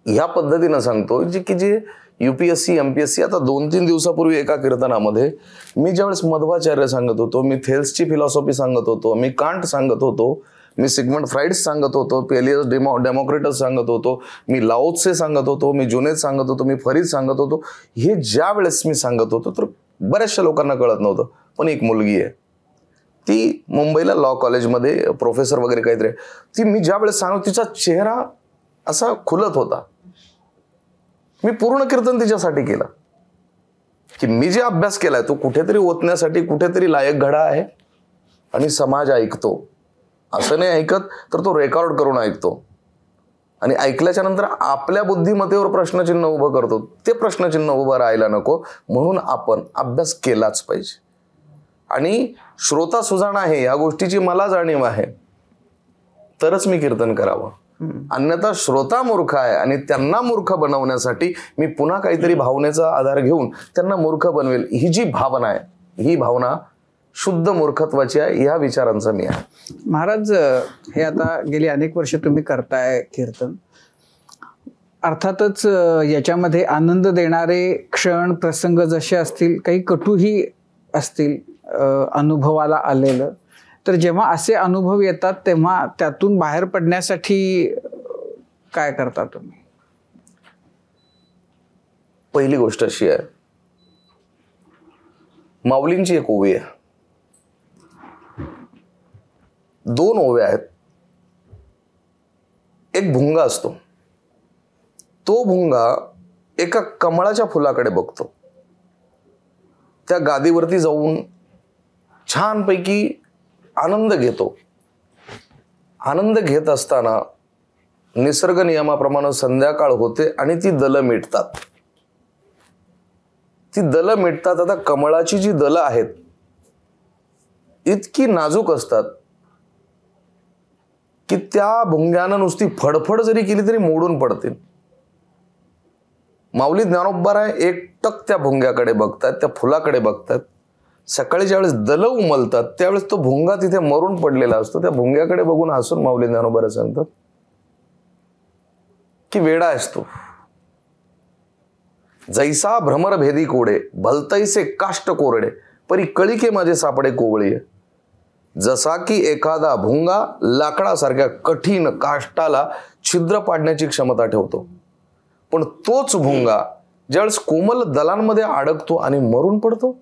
ह्या पद्धतीनं सांगतो की जे UPSC MPSC, आता 2-3 दिवसापूर्वी एका कीर्तनामध्ये मी ज्यावेळेस मध्वाचार्य सांगत होतो, मी थेल्सची फिलॉसॉफी सांगत होतो, मी कांट सांगत होतो, मी सिग्मंड फ्राइड्स सांगत होतो, पेलियस डेमोक्रिटस सांगत होतो, मी लाओत्से सांगत होतो, मी जुनेद सांगत होतो, मी फरीद सांगत होतो. हे ज्या वेळेस मी सांगत होतो तर बऱ्याचशा लोकांना कळत नव्हतं. पण एक मुलगी आहे, ती मुंबईला लॉ कॉलेजमध्ये प्रोफेसर वगैरे काहीतरी, ती मी ज्या वेळेस सांगतो तिचा चेहरा असा खुलत होता. मी पूर्ण कीर्तन तिच्यासाठी केलं की मी जे अभ्यास केलाय तो कुठेतरी ओतण्यासाठी कुठेतरी लायक घडा आहे आणि समाज ऐकतो. असं नाही ऐकत तर तो रेकॉर्ड करून ऐकतो. आणि ऐकल्याच्या नंतर आपल्या बुद्धिमत्तेवर प्रश्नचिन्ह उभं करतो, ते प्रश्नचिन्ह उभं राहायला नको. म्हणून आपण अभ्यास केलाच पाहिजे. आणि श्रोता सुजाण आहे या गोष्टीची मला जाणीव आहे तरच मी कीर्तन करावं. अन्यथा श्रोता मूर्ख आहे आणि त्यांना मूर्ख बनवण्यासाठी मी पुन्हा काहीतरी भावनेचा आधार घेऊन त्यांना मूर्ख बनवेल, ही जी भावना आहे ही भावना शुद्ध मूर्खत्वाची आहे. ह्या विचारांचा मी आहे. महाराज, हे आता गेली अनेक वर्ष तुम्ही करताय कीर्तन. अर्थातच याच्यामध्ये आनंद देणारे क्षण प्रसंग जसे असतील, काही कटूही असतील अनुभवाला आलेलं. तर जेव्हा असे अनुभव येतात तेव्हा त्यातून बाहेर पडण्यासाठी काय करता तुम्ही? पहिली गोष्ट अशी आहे, माऊलींची एक ओवी आहे, 2 ओव्या आहेत. एक भुंगा असतो, तो भुंगा एका कमळाच्या फुलाकडे बघतो. त्या गादीवरती जाऊन छानपैकी आनंद घेतो. आनंद घेत असताना निसर्ग नियमाप्रमाणे संध्याकाळ होते आणि ती दलं मिटतात. ती दलं मिटतात. आता कमळाची जी दलं आहेत इतकी नाजूक असतात की त्या भुंग्यानं नुसती फडफड जरी केली तरी मोडून पडतील. माऊली ज्ञानोबराय एकटक त्या भुंग्याकडे बघतात, त्या फुलाकडे बघतात. सकाळी ज्यावेळेस दलं उमलतात त्यावेळेस तो भुंगा तिथे मरून पडलेला असतो. त्या भुंग्याकडे बघून हसून माऊली ज्ञानोबराय सांगतात की वेडा आहेस तू, जैसा भ्रमरभेदी कोडे भलतैसे काष्ट कोरडे परी कळिके माझे सापडे कोवळी. जसा की एखादा भुंगा लाकडासारख्या कठीण काष्टाला छिद्र पाडण्याची क्षमता ठेवतो, पण तोच भुंगा ज्यावेळेस कोमल दलांमध्ये अडकतो आणि मरून पडतो,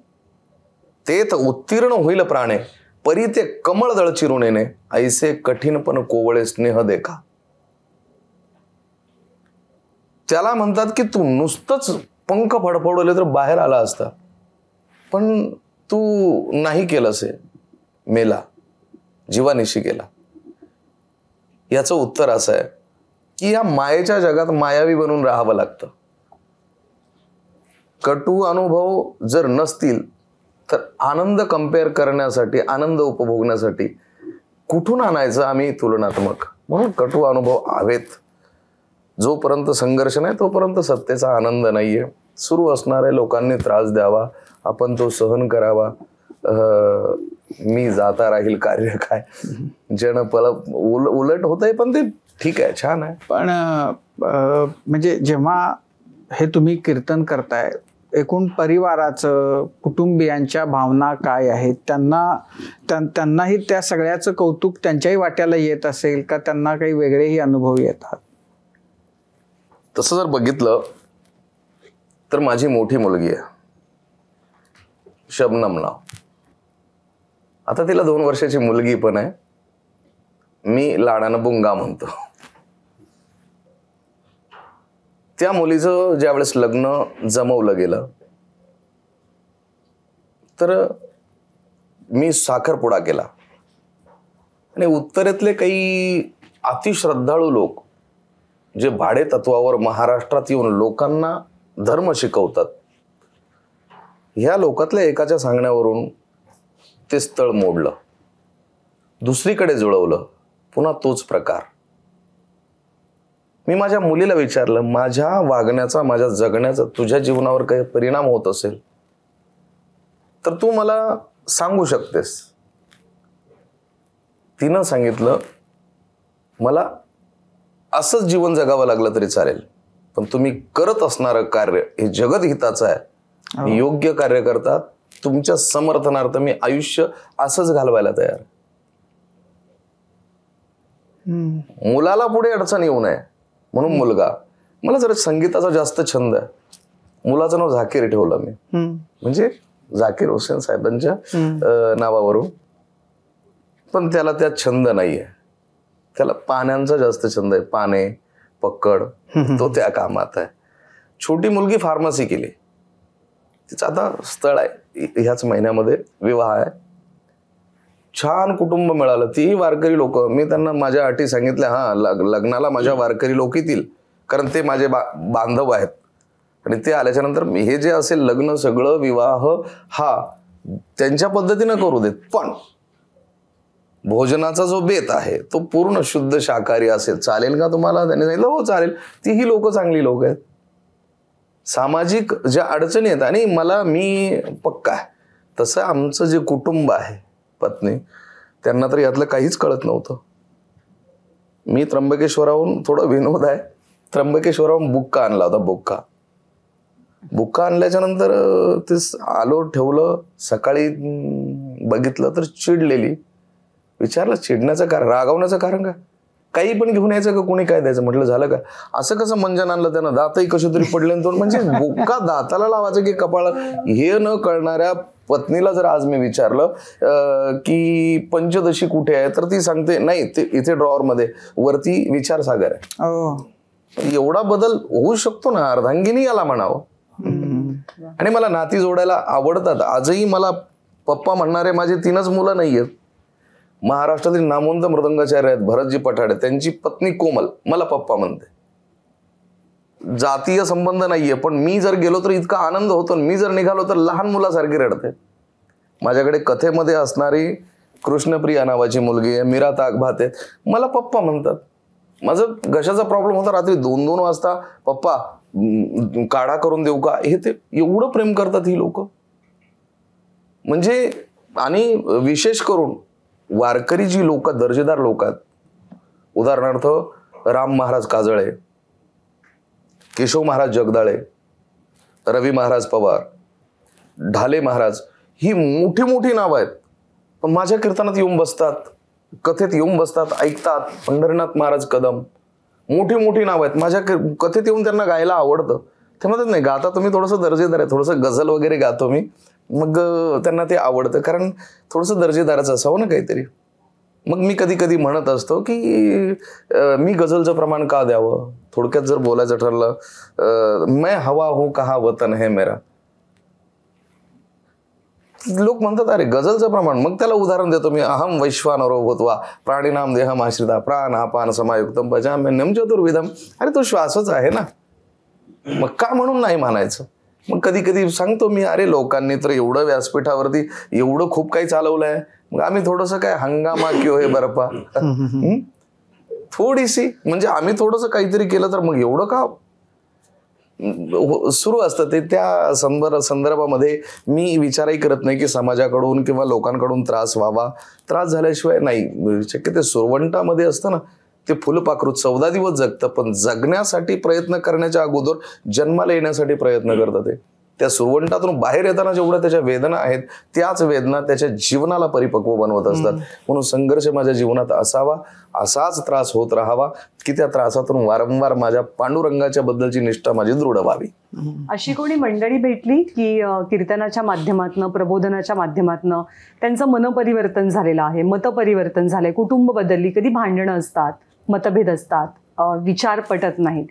तेथ उत्तीर्ण होईल प्राणे परी ते कमळ दळ चिरून येणे ऐसे कठीणपण कोवळे स्नेह देखा. त्याला म्हणतात की तू नुसतंच पंख फडफडवले तर बाहेर आला असता, पण तू नाही केलंस, मेला, जीवानिशी गेला. याचं उत्तर असं आहे की या मायेच्या जगात मायावी बनून राहावं लागतं. कटू अनुभव जर नसतील तर आनंद कंपेअर करण्यासाठी, आनंद उपभोगण्यासाठी कुठून आणायचं आम्ही तुलनात्मक. म्हणून कटू अनुभव हवेत. जोपर्यंत संघर्ष नाही तोपर्यंत सत्तेचा आनंद नाहीये. सुरू असणाऱ्या लोकांनी त्रास द्यावा, आपण तो सहन करावा. मी जाता राहील कार्य काय, जन पल उलट होतंय, पण ते ठीक आहे, छान आहे. पण म्हणजे जेव्हा हे तुम्ही कीर्तन करताय, एकूण परिवाराचं, कुटुंबियांच्या भावना काय आहेत, त्यांनाही त्या सगळ्याचं कौतुक त्यांच्याही वाट्याला येत असेल का, त्यांना काही वेगळेही अनुभव येतात? तसं जर बघितलं तर माझी मोठी मुलगी आहे, शबनम नाव. आता तिला 2 वर्षाची मुलगी पण आहे. मी लाडानं बुंगा म्हणतो. त्या मुलीचं ज्यावेळेस लग्न जमवलं गेलं तर मी साखरपुडा केला आणि उत्तरेतले काही अतिश्रद्धाळू लोक जे भाडे तत्वावर महाराष्ट्रात येऊन लोकांना धर्म शिकवतात, ह्या लोकातल्या एकाच्या सांगण्यावरून ते स्थळ मोडलं, दुसरीकडे जुळवलं, पुन्हा तोच प्रकार. मी माझ्या मुलीला विचारलं, माझ्या वागण्याचा, माझ्या जगण्याचा तुझ्या जीवनावर काही परिणाम होत असेल तर तू मला सांगू शकतेस. तिनं सांगितलं, मला असंच जीवन जगावं लागलं तरी चालेल, पण तुम्ही करत असणारं कार्य हे जगतहिताचं आहे, योग्य कार्य करतात, तुमच्या समर्थनार्थ मी आयुष्य असंच घालवायला तयार. मुलाला पुढे अडचण येऊ नये म्हणून मुलगा. मला जरा संगीताचा जास्त छंद आहे. मुलाचं नाव झाकीर ठेवलं मी, म्हणजे झाकीर हुसेन साहेबांच्या नावावरून. पण त्याला त्यात छंद नाहीये, त्याला पाण्यांचा जास्त छंद आहे. पाने, पक्कड, तो त्या कामात आहे. छोटी मुलगी फार्मसी केली, तिचं आता स्थळ आहे, ह्याच महिन्यामध्ये विवाह आहे. छान कुटुंब मिळालं, तीही वारकरी लोक. मी त्यांना माझ्या अटी सांगितल्या, हां लग्नाला माझ्या वारकरी लोक येतील, कारण ते माझे बांधव आहेत. आणि ते आल्याच्या नंतर हे जे असेल लग्न सगळं विवाह हा त्यांच्या पद्धतीनं करू देत, पण भोजनाचा जो बेत आहे तो पूर्ण शुद्ध शाकाहारी असेल. चालेल का तुम्हाला? त्यांनी सांगितलं हो चालेल. तीही लोक चांगली लोक आहेत. सामाजिक ज्या अडचणी आहेत, आणि मी पक्का आहे तसं आमचं जे कुटुंब आहे, पत्नी, त्यांना तर यातलं काहीच कळत नव्हतं. मी त्र्यंबकेश्वराहून, थोडं विनोद आहे, त्र्यंबकेश्वराहून बुक्का आणला होता. बुक्का आणल्याच्या नंतर ते आलो, ठेवलं. सकाळी बघितलं तर चिडलेली. विचारलं चिडण्याचं कारण, रागावण्याचं कारण काय? काही पण घेऊन यायचं का, कोणी काय द्यायचं? म्हटलं झालं का? असं कसं मंजन आणलं त्यानं? दातही कसे तरी पडले. म्हणजे बुक्का दाताला लावायचं की कपाळ, हे न कळणाऱ्या पत्नीला जर आज मी विचारलं की पंचदशी कुठे आहे, तर ती सांगते नाही ते इथे ड्रॉवरमध्ये, वरती विचारसागर आहे. एवढा बदल होऊ शकतो ना, अर्धांगिनी याला म्हणावं. आणि मला नाती जोडायला आवडतात. आजही मला पप्पा म्हणणारे माझे 3च मुलं नाही आहेत. महाराष्ट्रातील नामवंत मृदंगाचार्य आहेत भरतजी पठाडे, त्यांची पत्नी कोमल मला पप्पा म्हणते. जातीय संबंध नाहीये, पण मी जर गेलो तर इतका आनंद होतो, मी जर निघालो तर लहान मुलासारखी रडते. माझ्याकडे कथेमध्ये असणारी कृष्णप्रिया नावाची मुलगी आहे, मीरा ताकभाते, मला पप्पा म्हणतात. माझं घशाचा प्रॉब्लेम होता, रात्री 2-2 वाजता पप्पा काढा करून देऊ का, हे ते एवढं प्रेम करतात ही लोक. म्हणजे आणि विशेष करून वारकरी जी लोक, दर्जेदार लोक आहेत, उदाहरणार्थ राम महाराज काजळे, केशव महाराज जगदाळे, रवी महाराज पवार, ढाले महाराज, ही मोठी मोठी नावं आहेत, पण माझ्या कीर्तनात येऊन बसतात, कथेत येऊन बसतात, ऐकतात. पंढरीनाथ महाराज कदम, मोठी मोठी नावं आहेत, माझ्या कथेत येऊन त्यांना गायला आवडतं. ते म्हणतात नाही गाता तुम्ही थोडंसं दर्जेदार आहे, थोडंसं गझल वगैरे गातो मी, मग त्यांना ते आवडतं, कारण थोडंसं दर्जेदाराचं असावं ना काहीतरी. मग मी कधी कधी म्हणत असतो की मी गझलचं प्रमाण का द्यावं. थोडक्यात जर बोलायचं ठरलं, मैं हवा हूं कहा वतन है मेरा. लोक म्हणतात अरे गझलचं प्रमाण, मग त्याला उदाहरण देतो मी, अहम वैश्वानरो भूत्वा प्राणीनाम देहम आश्रिता प्राण अपान समायुक्तम पचाम्यन्यम चतुर्विधम. अरे तो श्वासच आहे ना, मग का म्हणून नाही मानायचं. मग कधी कधी सांगतो मी, अरे लोकांनी तर एवढं व्यासपीठावरती एवढं खूप काही चालवलंय, मग आम्ही थोडंसं काय हंगामा क्यों हे बर्फा, थोडीशी म्हणजे आम्ही थोडंसं काहीतरी केलं तर मग एवढं का सुरू असतं. ते त्या संदर्भामध्ये मी विचारही करत नाही की समाजाकडून किंवा लोकांकडून त्रास व्हावा. त्रास झाल्याशिवाय नाही. शक्य ते सुरवंटामध्ये असतं ना, ते फुलपाखरू 14 दिवस जगतं, पण जगण्यासाठी प्रयत्न करण्याच्या अगोदर जन्माला येण्यासाठी प्रयत्न करतं. ते त्या सुरवंटातून बाहेर येताना जेवढ्या त्याच्या वेदना आहेत, त्याच वेदना त्याच्या जीवनाला परिपक्व बनवत असतात. म्हणून संघर्ष माझ्या जीवनात असावा, असाच त्रास होत राहावा की त्या त्रासातून वारंवार माझ्या पांडुरंगाच्या बद्दलची निष्ठा माझी दृढ व्हावी. अशी कोणी मंडळी भेटली की कीर्तनाच्या माध्यमातून, प्रबोधनाच्या माध्यमातून त्यांचं मनपरिवर्तन झालेलं आहे, मतपरिवर्तन झालंय, कुटुंब बदलली, कधी भांडणं असतात, मतभेद असतात, विचार पटत नाहीत,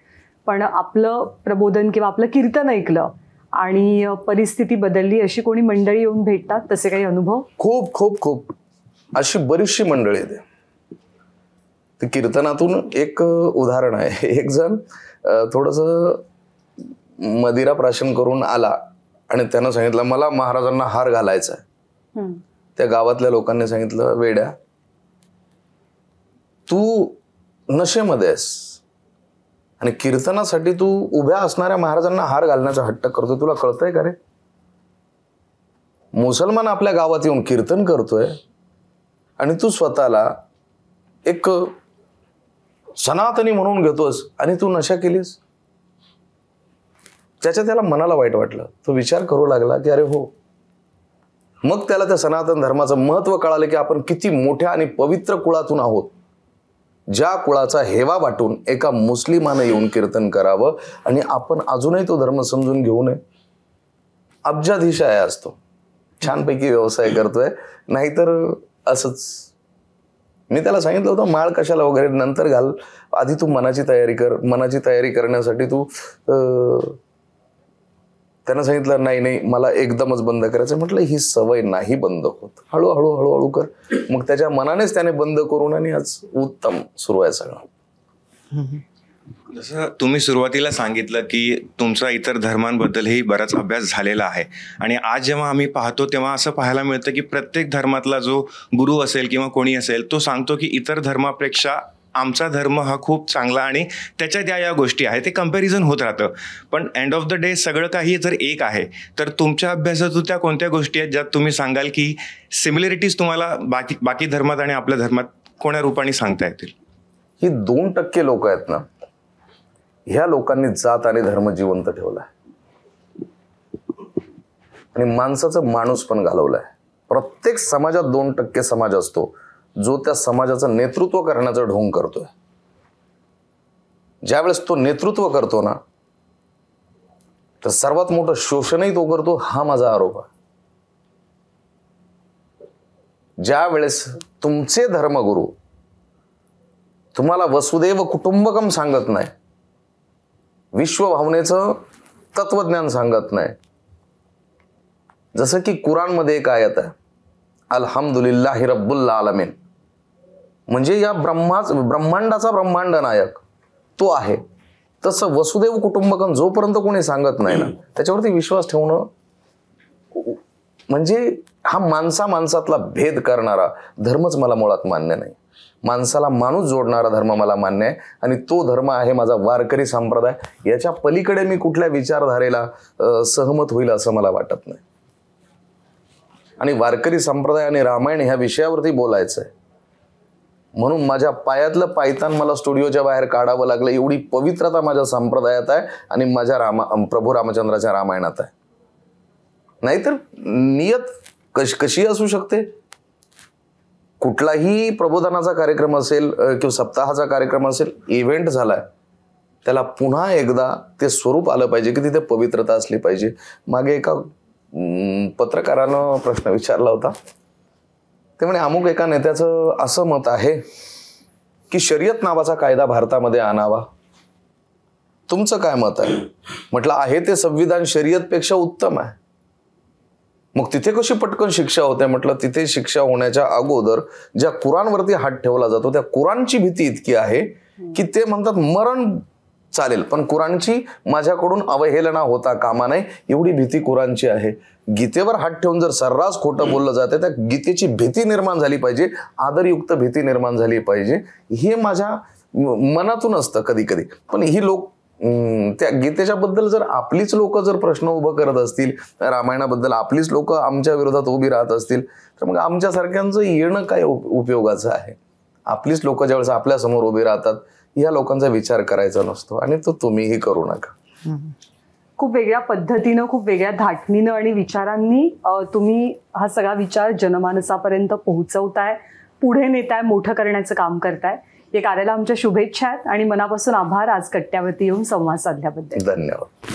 पण आपलं प्रबोधन किंवा आपलं कीर्तन ऐकलं आणि परिस्थिती बदलली, अशी कोणी मंडळी येऊन भेटतात? तसे काही अनुभव? खूप खूप खूप अशी बरीचशी मंडळी येते. ते कीर्तनातून एक उदाहरण आहे. एक जण थोडंसं मदिरा प्राशन करून आला आणि त्यानं सांगितलं मला महाराजांना हार घालायचा आहे. त्या गावातल्या लोकांनी सांगितलं वेड्या, तू नशेमध्ये आहेस आणि कीर्तनासाठी तू उभ्या असणाऱ्या महाराजांना हार घालण्याचा हट्ट करतोय, तुला कळतंय का रे? मुसलमान आपल्या गावात येऊन कीर्तन करतोय आणि तू स्वतःला एक सनातनी म्हणून घेतोस आणि तू नशा केलीस. त्याला मनाला वाईट वाटलं. तो विचार करू लागला की अरे हो. मग त्याला त्या सनातन धर्माचं महत्व कळालं की आपण किती मोठ्या आणि पवित्र कुळातून आहोत, ज्या कुळाचा हेवा वाटून एका मुस्लिमानं येऊन कीर्तन करावं आणि आपण अजूनही तो धर्म समजून घेऊ नये. अब्जाधीश आहे असतो, छानपैकी व्यवसाय करतोय, नाहीतर असंच. मी त्याला सांगितलं होतं माळ कशाला वगैरे नंतर घाल, आधी तू मनाची तयारी कर. मनाची तयारी करण्यासाठी तू त्यानं सांगितलं नाही नाही मला एकदमच बंद करायचं. म्हटलं ही सवय नाही बंद होत, हळूहळू हळूहळू कर. मग त्याच्या मनानेच त्याने बंद करून आणि आज उत्तम सुरू आहे सगळं. जसं तुम्ही सुरुवातीला सांगितलं की तुमचा इतर धर्मांबद्दलही बराच अभ्यास झालेला आहे आणि आज जेव्हा आम्ही पाहतो तेव्हा असं पाहायला मिळतं की प्रत्येक धर्मातला जो गुरु असेल किंवा कोणी असेल तो सांगतो की इतर धर्मापेक्षा आमचा धर्म हा खूप चांगला आणि त्याच्यात या गोष्टी आहेत, ते कम्पॅरिझन होत राहतं. पण एंड ऑफ द डे सगळं काही जर एक आहे तर तुमच्या अभ्यासातून त्या कोणत्या गोष्टी आहेत ज्यात तुम्ही सांगाल की सिमिलरिटीज तुम्हाला बाकी धर्मात आणि आपल्या धर्मात कोण्या रूपाने सांगता येतील? ही 2% लोक आहेत ना, ह्या लोकांनी जात आणि धर्म जिवंत ठेवलाय आणि माणसाचं माणूस पण घालवलाय. प्रत्येक समाजात 2% समाज असतो जो त्या समाजाचं नेतृत्व करण्याचं ढोंग करतोय. ज्यावेळेस तो नेतृत्व करतो ना तर सर्वात मोठं शोषणही तो करतो, हा माझा आरोप आहे. ज्या वेळेस तुमचे धर्मगुरू तुम्हाला वसुदैव कुटुंबकम सांगत नाही, विश्वभावनेचं तत्वज्ञान सांगत नाही. जसं की कुराणमध्ये एक आयत आहे, अल्हम्दुलिल्लाहि रब्बुल आलमीन, म्हणजे या ब्रह्मांडाचा ब्रह्मांड नायक तो आहे. तसं वसुदैव कुटुंबकम जोपर्यंत कोणी सांगत नाही ना त्याच्यावरती विश्वास ठेवणं म्हणजे हा माणसातला भेद करणारा धर्मच मला मुळात मान्य नाही. माणसाला माणूस जोडणारा धर्म मला मान्य आहे आणि तो धर्म आहे माझा वारकरी संप्रदाय. याच्या पलीकडे मी कुठल्या विचारधारेला सहमत होईल असं मला वाटत नाही. आणि वारकरी संप्रदाय आणि रामायण ह्या विषयावरती बोलायचं आहे म्हणून माझ्या पायातलं पायतान मला स्टुडिओच्या बाहेर काढावं लागलं. एवढी पवित्रता माझ्या संप्रदायात आहे आणि माझ्या प्रभू रामचंद्राच्या रामायणात आहे. नाहीतर नियत कशी असू शकते? कुठलाही प्रबोधनाचा कार्यक्रम असेल किंवा सप्ताहाचा कार्यक्रम असेल, इव्हेंट झालाय, त्याला पुन्हा एकदा ते स्वरूप आलं पाहिजे की तिथे पवित्रता असली पाहिजे. मागे एका पत्रकारानं प्रश्न विचारला होता, ते म्हणे अमुक एका नेत्याचं असं मत आहे की शर्यत नावाचा कायदा भारतामध्ये आणावा, तुमचं काय मत आहे? म्हटलं आहे ते संविधान शर्यतपेक्षा उत्तम आहे. मग तिथे कशी पटकन शिक्षा होते? म्हटलं तिथे शिक्षा होण्याच्या अगोदर ज्या कुराणवरती हात ठेवला जातो त्या कुराणची भीती इतकी आहे की ते म्हणतात मरण चालेल पण कुराणची माझ्याकडून अवहेलना होता कामा नये, एवढी भीती कुराणची आहे. गीतेवर हात ठेवून जर सर्रास खोटं बोललं जाते त्या गीतेची भीती निर्माण झाली पाहिजे, आदरयुक्त भीती निर्माण झाली पाहिजे. हे माझ्या मनातून असतं कधी कधी. पण ही लोक त्या गीतेच्या बद्दल जर आपलीच लोक जर प्रश्न उभं करत असतील, रामायणाबद्दल आपलीच लोक आमच्या विरोधात उभी राहत असतील तर मग आमच्यासारख्यांचं येणं काय उपयोगाचं आहे? आपलीच लोक ज्यावेळेस आपल्या समोर उभी राहतात या लोकांचा विचार करायचा नसतो आणि तो तुम्हीही करू नका. खूप वेगळ्या पद्धतीनं, खूप वेगळ्या धाटणीनं आणि विचारांनी तुम्ही हा सगळा विचार जनमानसापर्यंत पोहोचवताय, पुढे नेताय, मोठं करण्याचं काम करताय. या कार्याला आमच्या शुभेच्छा आहेत आणि मनापासून आभार आज कट्ट्यावरती येऊन संवाद साधल्याबद्दल. धन्यवाद.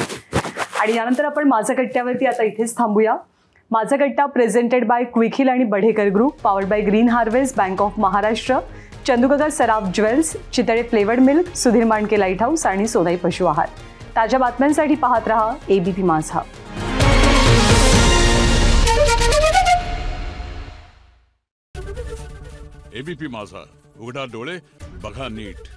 आणि यानंतर आपण माझं कट्ट्यावरती आता इथेच थांबूया. माझं कट्टा प्रेझेंटेड बाय क्विखिल आणि Badhekar Group, powered by Green Harvest, Bank of Maharashtra, चंदुगगर Saraf Jewels, Chitale flavoured milk, Sudhir Mandke Light House आणि सोनाई पशु आहार. ताज्या बातम्यांसाठी पाहत रहा ABP माझा. ABP माझा, उघडा डोळे बघा नीट.